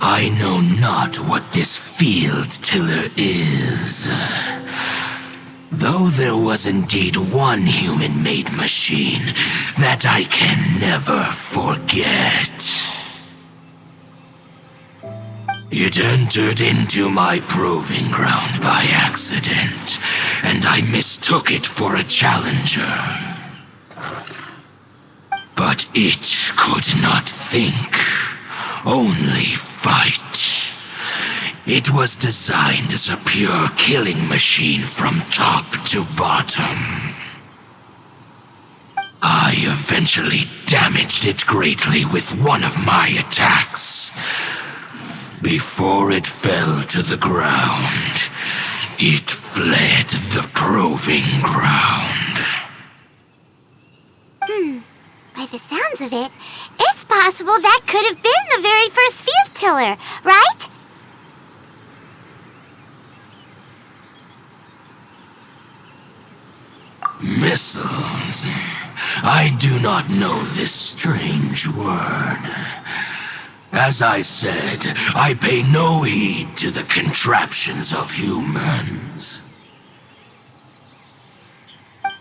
I know not what this field tiller is. Though there was indeed one human-made machine that I can never forget. It entered into my proving ground by accident, and I mistook it for a challenger. But it could not think, only fight. It was designed as a pure killing machine from top to bottom. I eventually damaged it greatly with one of my attacks. Before it fell to the ground, it fled the proving ground. By the sounds of it, it's possible that could have been the very first field tiller, right? Missiles. I do not know this strange word. As I said, I pay no heed to the contraptions of humans.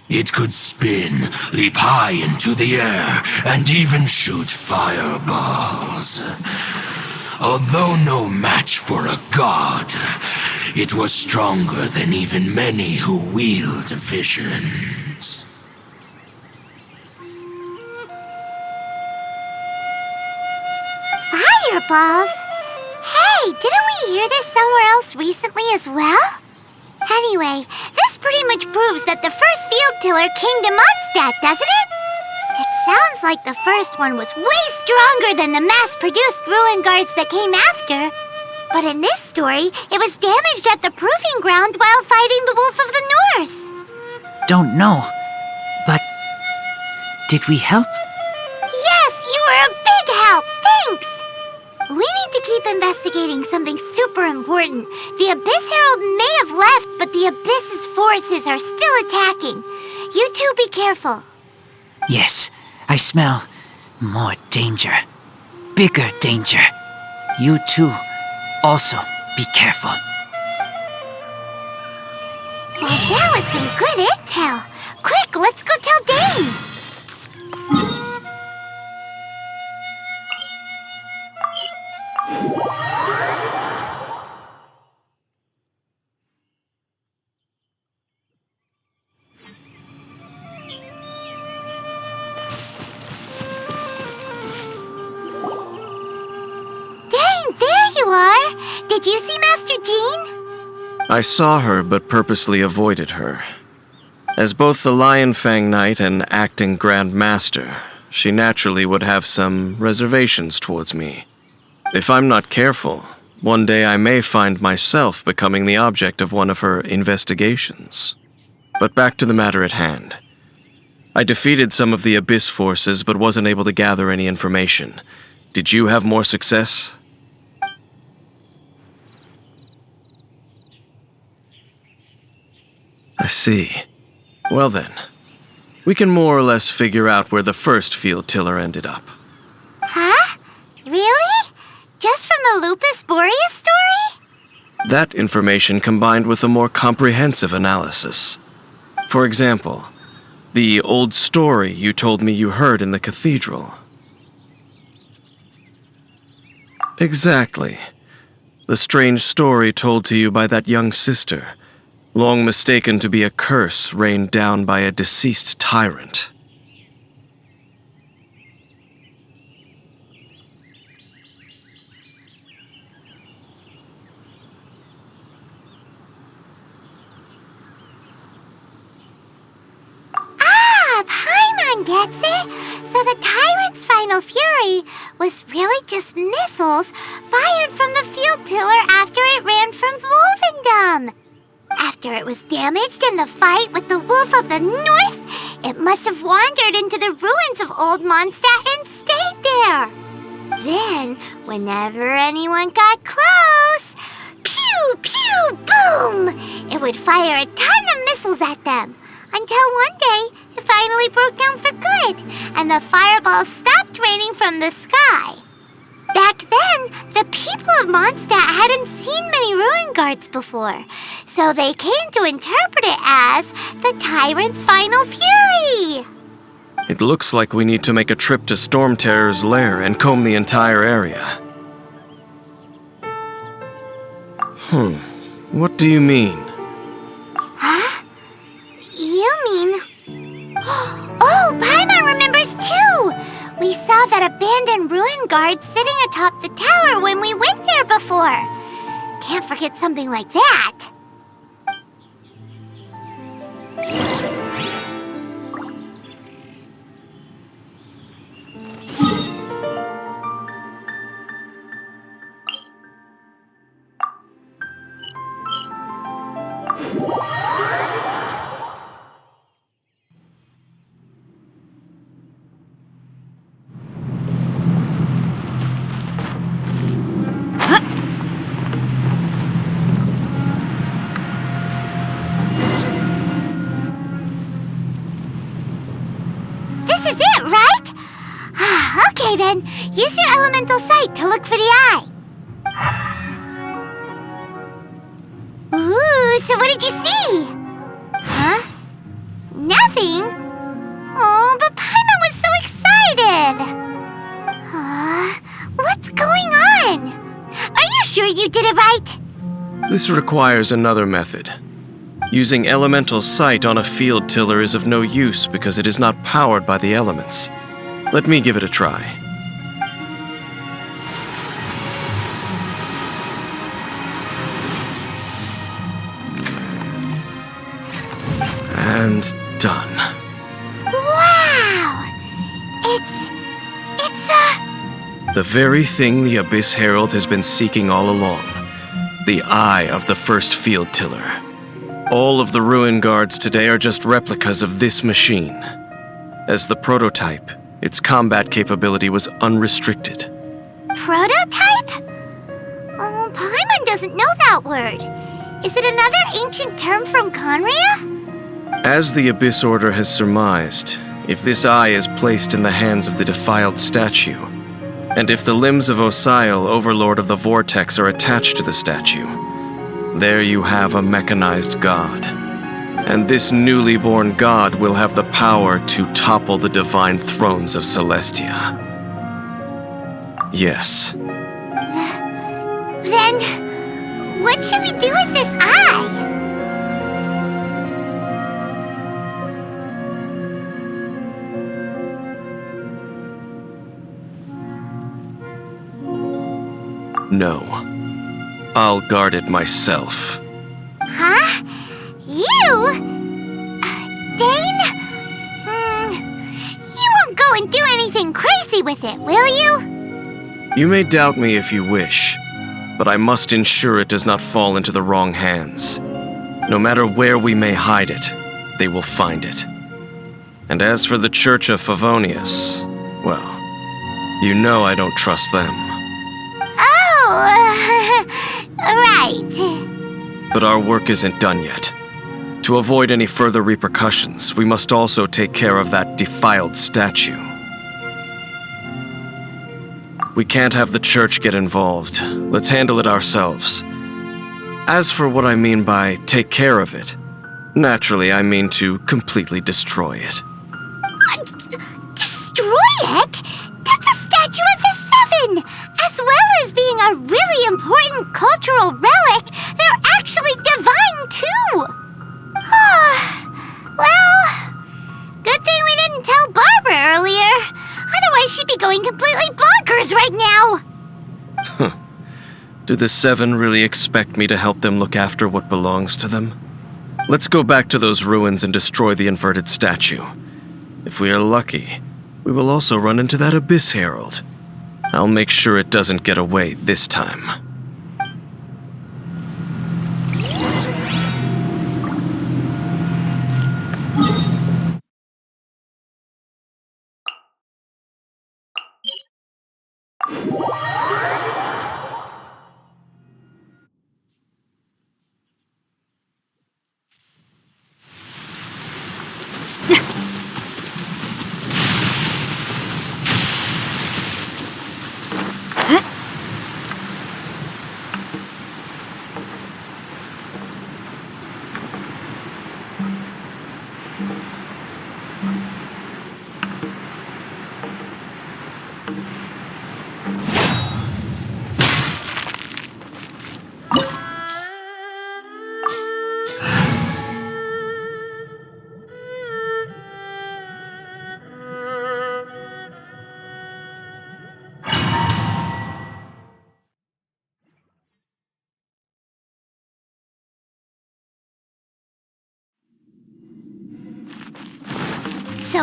It could spin, leap high into the air, and even shoot fireballs. Although no match for a god, it was stronger than even many who wield visions. Fireballs? Hey, didn't we hear this somewhere else recently as well? Anyway, this pretty much proves that the first field tiller came to Mondstadt, doesn't it? It sounds like the first one was way stronger than the mass-produced ruin guards that came after. But in this story, it was damaged at the proving ground while fighting the Wolf of the North. Don't know, but did we help? Yes, you were a big help. Thanks. We need to keep investigating something super important. The Abyss Herald may have left, but the Abyss's forces are still attacking. You two be careful. Yes, I smell more danger. Bigger danger. You too, also be careful. Well, that was some good intel. Quick, let's go tell Dane. Did you see Master Jean? I saw her, but purposely avoided her. As both the Lion Fang Knight and acting Grand Master, she naturally would have some reservations towards me. If I'm not careful, one day I may find myself becoming the object of one of her investigations. But back to the matter at hand. I defeated some of the Abyss forces, but wasn't able to gather any information. Did you have more success? I see. Well then, we can more or less figure out where the first field tiller ended up. Huh? Really? Just from the Lupus Boreas story? That information combined with a more comprehensive analysis. For example, the old story you told me you heard in the cathedral. Exactly. The strange story told to you by that young sister, long mistaken to be a curse rained down by a deceased tyrant. Paimon gets it. So the tyrant's final fury was really just missiles fired from the field tiller after it ran from Wolvendom. After it was damaged in the fight with the Wolf of the North, it must have wandered into the ruins of Old Mondstadt and stayed there. Then, whenever anyone got close, pew, pew, boom! It would fire a ton of missiles at them. Until one day, it finally broke down for good, and the fireballs stopped raining from the sky. Back then, the people of Mondstadt hadn't seen many ruin guards before, so they came to interpret it as the tyrant's final fury. It looks like we need to make a trip to Storm Terror's lair and comb the entire area. What do you mean? Huh? You mean... Oh, Paimon remembers too! We saw that abandoned ruin guard sitting atop the tower when we went there before. Can't forget something like that. This is it, right? Okay then, use your elemental sight to look for the eye. Ooh, so what did you see? Huh? Nothing? Oh, but Paimon was so excited. What's going on? Are you sure you did it right? This requires another method. Using elemental sight on a field tiller is of no use because it is not powered by the elements. Let me give it a try. And done. Wow! It's The very thing the Abyss Herald has been seeking all along. The eye of the first field tiller. All of the ruin guards today are just replicas of this machine. As the prototype, its combat capability was unrestricted. prototype? Oh, Paimon doesn't know that word. Is it another ancient term from Conria? As the Abyss Order has surmised, if this eye is placed in the hands of the defiled statue, and if the limbs of Osial, Overlord of the Vortex, are attached to the statue, there you have a mechanized god. And this newly born god will have the power to topple the divine thrones of Celestia. Yes. Then, what should we do with this eye? No. I'll guard it myself. Huh? You? Dane? You won't go and do anything crazy with it, will you? You may doubt me if you wish, but I must ensure it does not fall into the wrong hands. No matter where we may hide it, they will find it. And as for the Church of Favonius, well, you know I don't trust them. Oh, right. But our work isn't done yet. To avoid any further repercussions, we must also take care of that defiled statue. We can't have the church get involved. Let's handle it ourselves. As for what I mean by take care of it, naturally I mean to completely destroy it. Destroy it? That's a statue of the Seven! As well as being a really important cultural relic, they're actually divine too! Well, good thing we didn't tell Barbara earlier. Otherwise she'd be going completely bonkers right now! Do the Seven really expect me to help them look after what belongs to them? Let's go back to those ruins and destroy the inverted statue. If we are lucky, we will also run into that Abyss Herald. I'll make sure it doesn't get away this time. So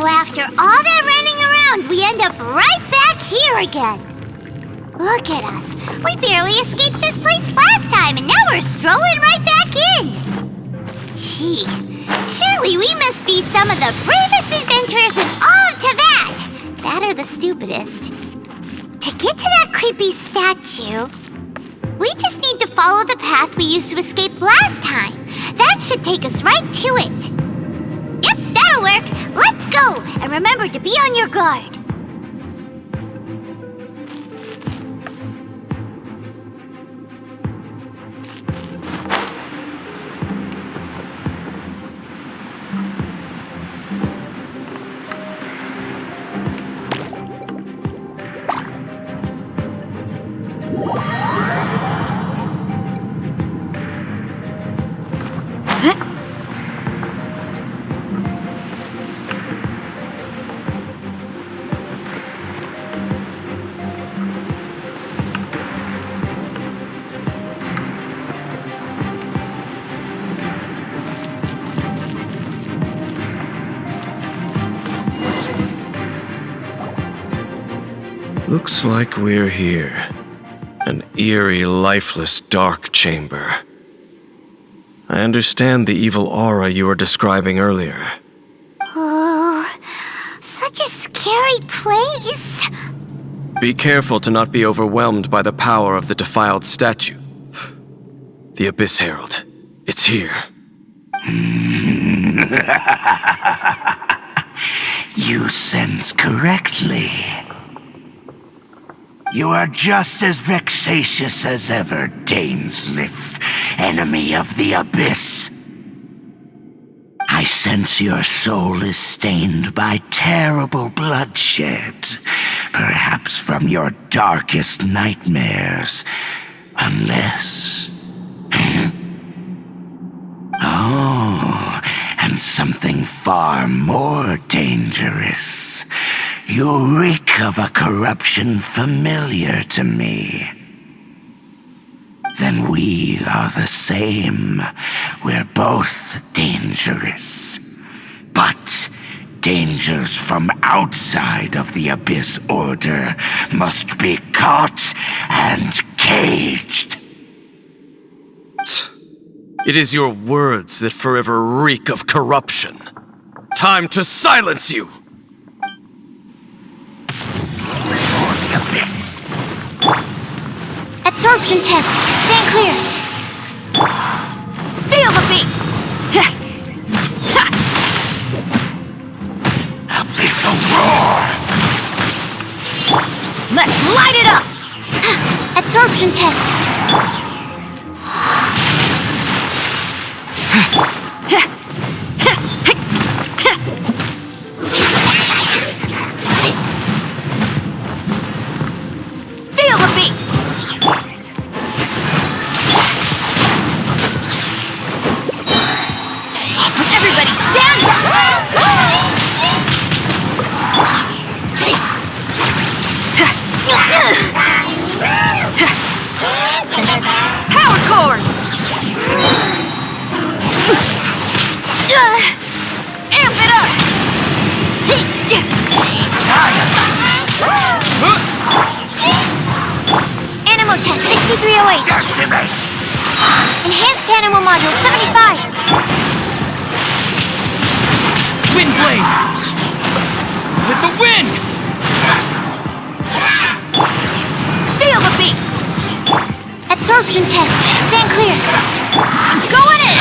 after all that running around, we end up right back here again. Look at us. We barely escaped this place last time, and now we're strolling right back in. Gee, surely we must be some of the bravest adventurers in all of Teyvat. That or the stupidest. To get to that creepy statue, we just need to follow the path we used to escape last time. That should take us right to it. Yep, that'll work. Let's go, and remember to be on your guard. Looks like we're here. An eerie, lifeless, dark chamber. I understand the evil aura you were describing earlier. Oh, such a scary place. Be careful to not be overwhelmed by the power of the defiled statue. The Abyss Herald. It's here. You sense correctly. You are just as vexatious as ever, Dainsleif, enemy of the Abyss. I sense your soul is stained by terrible bloodshed, perhaps from your darkest nightmares, unless... Oh, and something far more dangerous. You reek of a corruption familiar to me. Then we are the same. We're both dangerous. But dangers from outside of the Abyss Order must be caught and caged. It is your words that forever reek of corruption. Time to silence you! Absorption test. Stand clear. Feel the beat. Abyssal roar! Let's light it up. Absorption test. Feel the beat. Everybody stand up! Power cord! Amp it up! Animal test 6308. Enhanced animal module 75. Wind blade! With the wind! Feel the beat! Absorption test. Stand clear. I'm going in!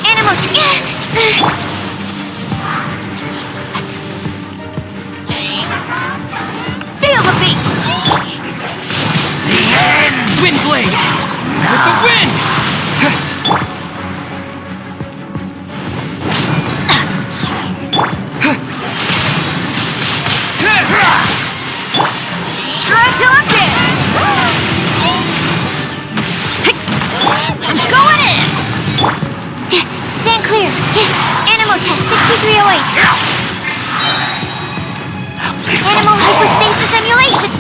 Animal Feel the beat! Wind blade! With the wind! Try till I'm dead! I'm going in! Stand clear. Animal test 6308. Animal hypostasis emulation.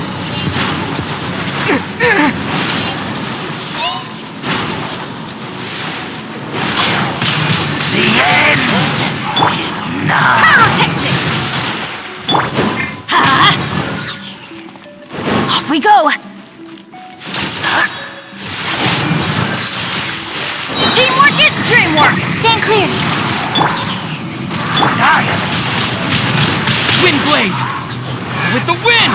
The end is nigh. Pyrotechnics! Off we go! Teamwork is dreamwork! Stand clear! Wind blade! With the wind!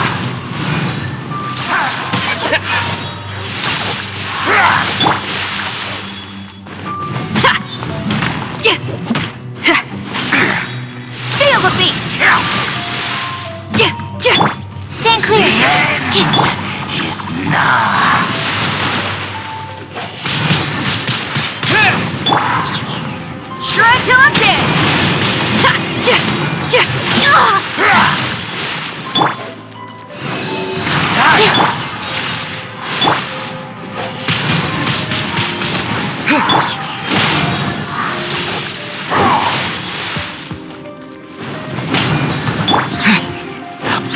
Feel the beat! Stand clear! Is nigh. Try till I'm dead!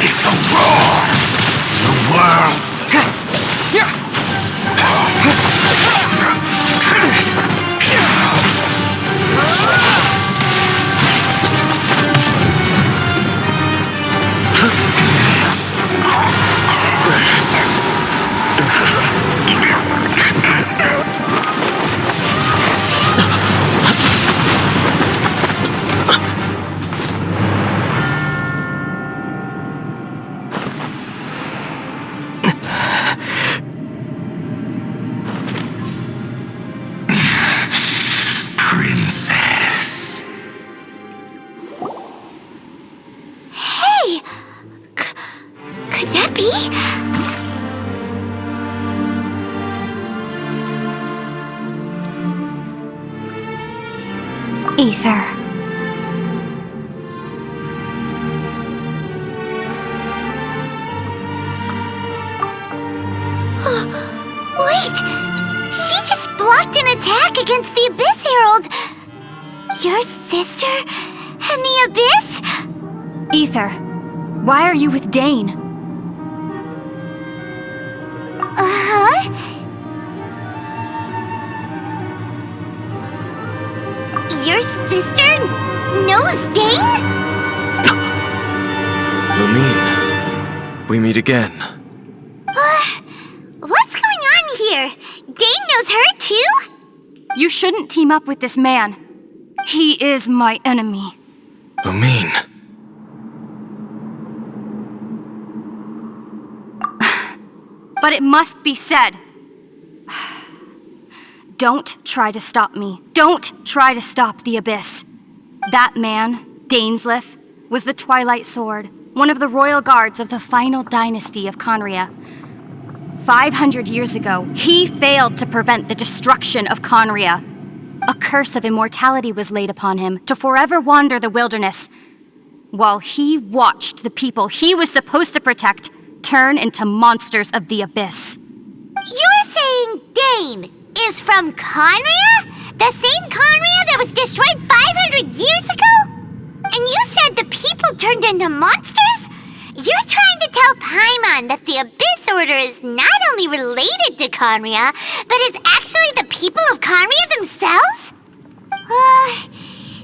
It's a roar. The world. Princess. Hey! Could that be? Ether. Wait! She just blocked an attack against the Abyss Herald! Your sister and the Abyss? Ether, why are you with Dane? Uh-huh? Your sister knows Dane? Lumine, we meet again. What's going on here? Dane knows her too? You shouldn't team up with this man. He is my enemy. Lumine. But it must be said. Don't try to stop me. Don't try to stop the Abyss. That man, Dainsleif, was the Twilight Sword, one of the royal guards of the final dynasty of Conria. 500 years ago, he failed to prevent the destruction of Conria. A curse of immortality was laid upon him to forever wander the wilderness, while he watched the people he was supposed to protect turn into monsters of the Abyss. You're saying Dane is from Conria? The same Conria that was destroyed 500 years ago? And you said the people turned into monsters? You're trying to tell Paimon that the Abyss Order is not only related to Conria, but is actually the people of Conria themselves?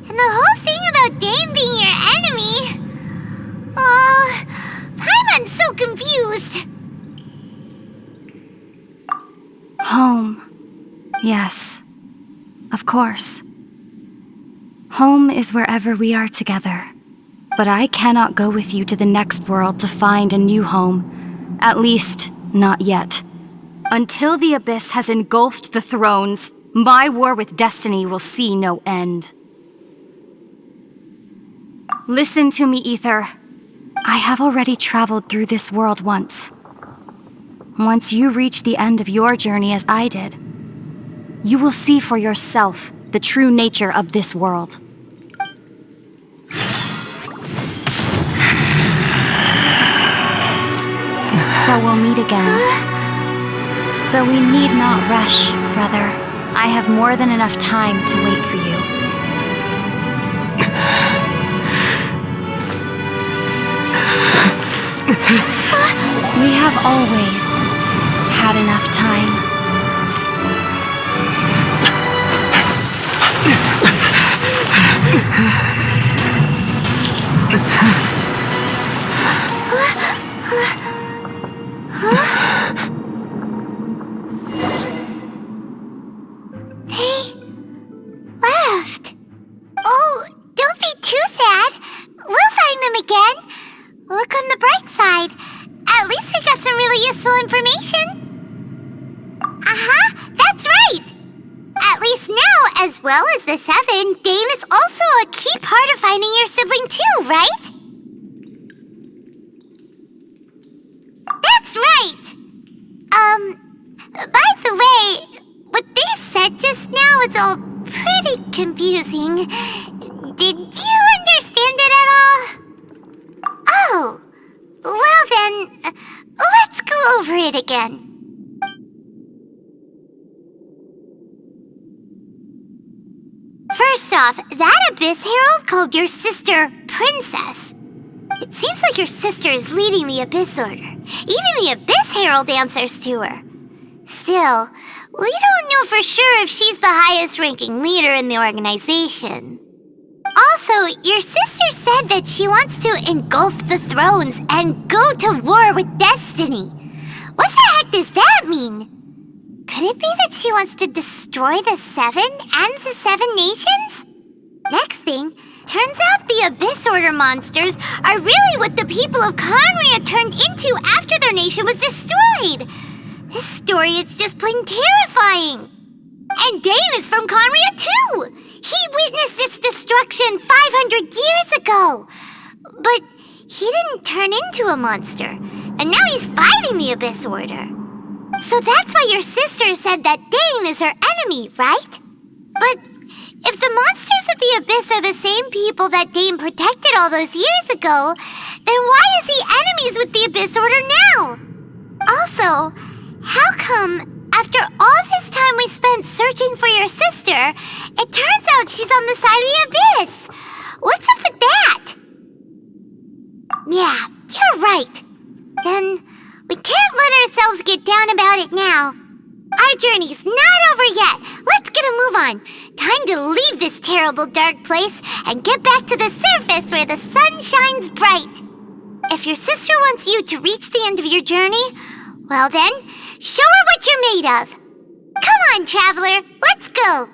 And the whole thing about Dane being your enemy... Paimon's so confused. Home. Yes. Of course. Home is wherever we are together. But I cannot go with you to the next world to find a new home. At least, not yet. Until the Abyss has engulfed the thrones, my war with destiny will see no end. Listen to me, Ether. I have already traveled through this world once. Once you reach the end of your journey as I did, you will see for yourself the true nature of this world. So we'll meet again. Though we need not rush, brother. I have more than enough time to wait for you. We have always had enough time. Left. Oh, don't be too sad. We'll find them again. Look on the bright side. At least we got some really useful information. That's right. At least now, as well as the Seven, Dane is also a key part of finding your sibling too, right? That's right. By the way, what they said just now is all pretty confusing. Did you understand it at all? Oh, well then, let's go over it again. First off, that Abyss Herald called your sister Princess. It seems like your sister is leading the Abyss Order. Even the Abyss Herald answers to her. Still, we don't know for sure if she's the highest-ranking leader in the organization. Also, your sister said that she wants to engulf the thrones and go to war with Destiny. What the heck does that mean? Could it be that she wants to destroy the Seven and the Seven Nations? Next thing, turns out the Abyss Order monsters are really what the people of Conria turned into after their nation was destroyed. This story is just plain terrifying. And Dane is from Conria too. He witnessed its destruction 500 years ago. But he didn't turn into a monster. And now he's fighting the Abyss Order. So that's why your sister said that Dane is her enemy, right? But if the monsters of the Abyss are the same people that Dane protected all those years ago, then why is he enemies with the Abyss Order now? Also, how come, after all this time we spent searching for your sister, it turns out she's on the side of the Abyss? What's up with that? Yeah, you're right. Then we can't let ourselves get down about it now. Our journey's not over yet. Let's get a move on. Time to leave this terrible dark place and get back to the surface where the sun shines bright. If your sister wants you to reach the end of your journey, well then, show her what you're made of. Come on, traveler, let's go.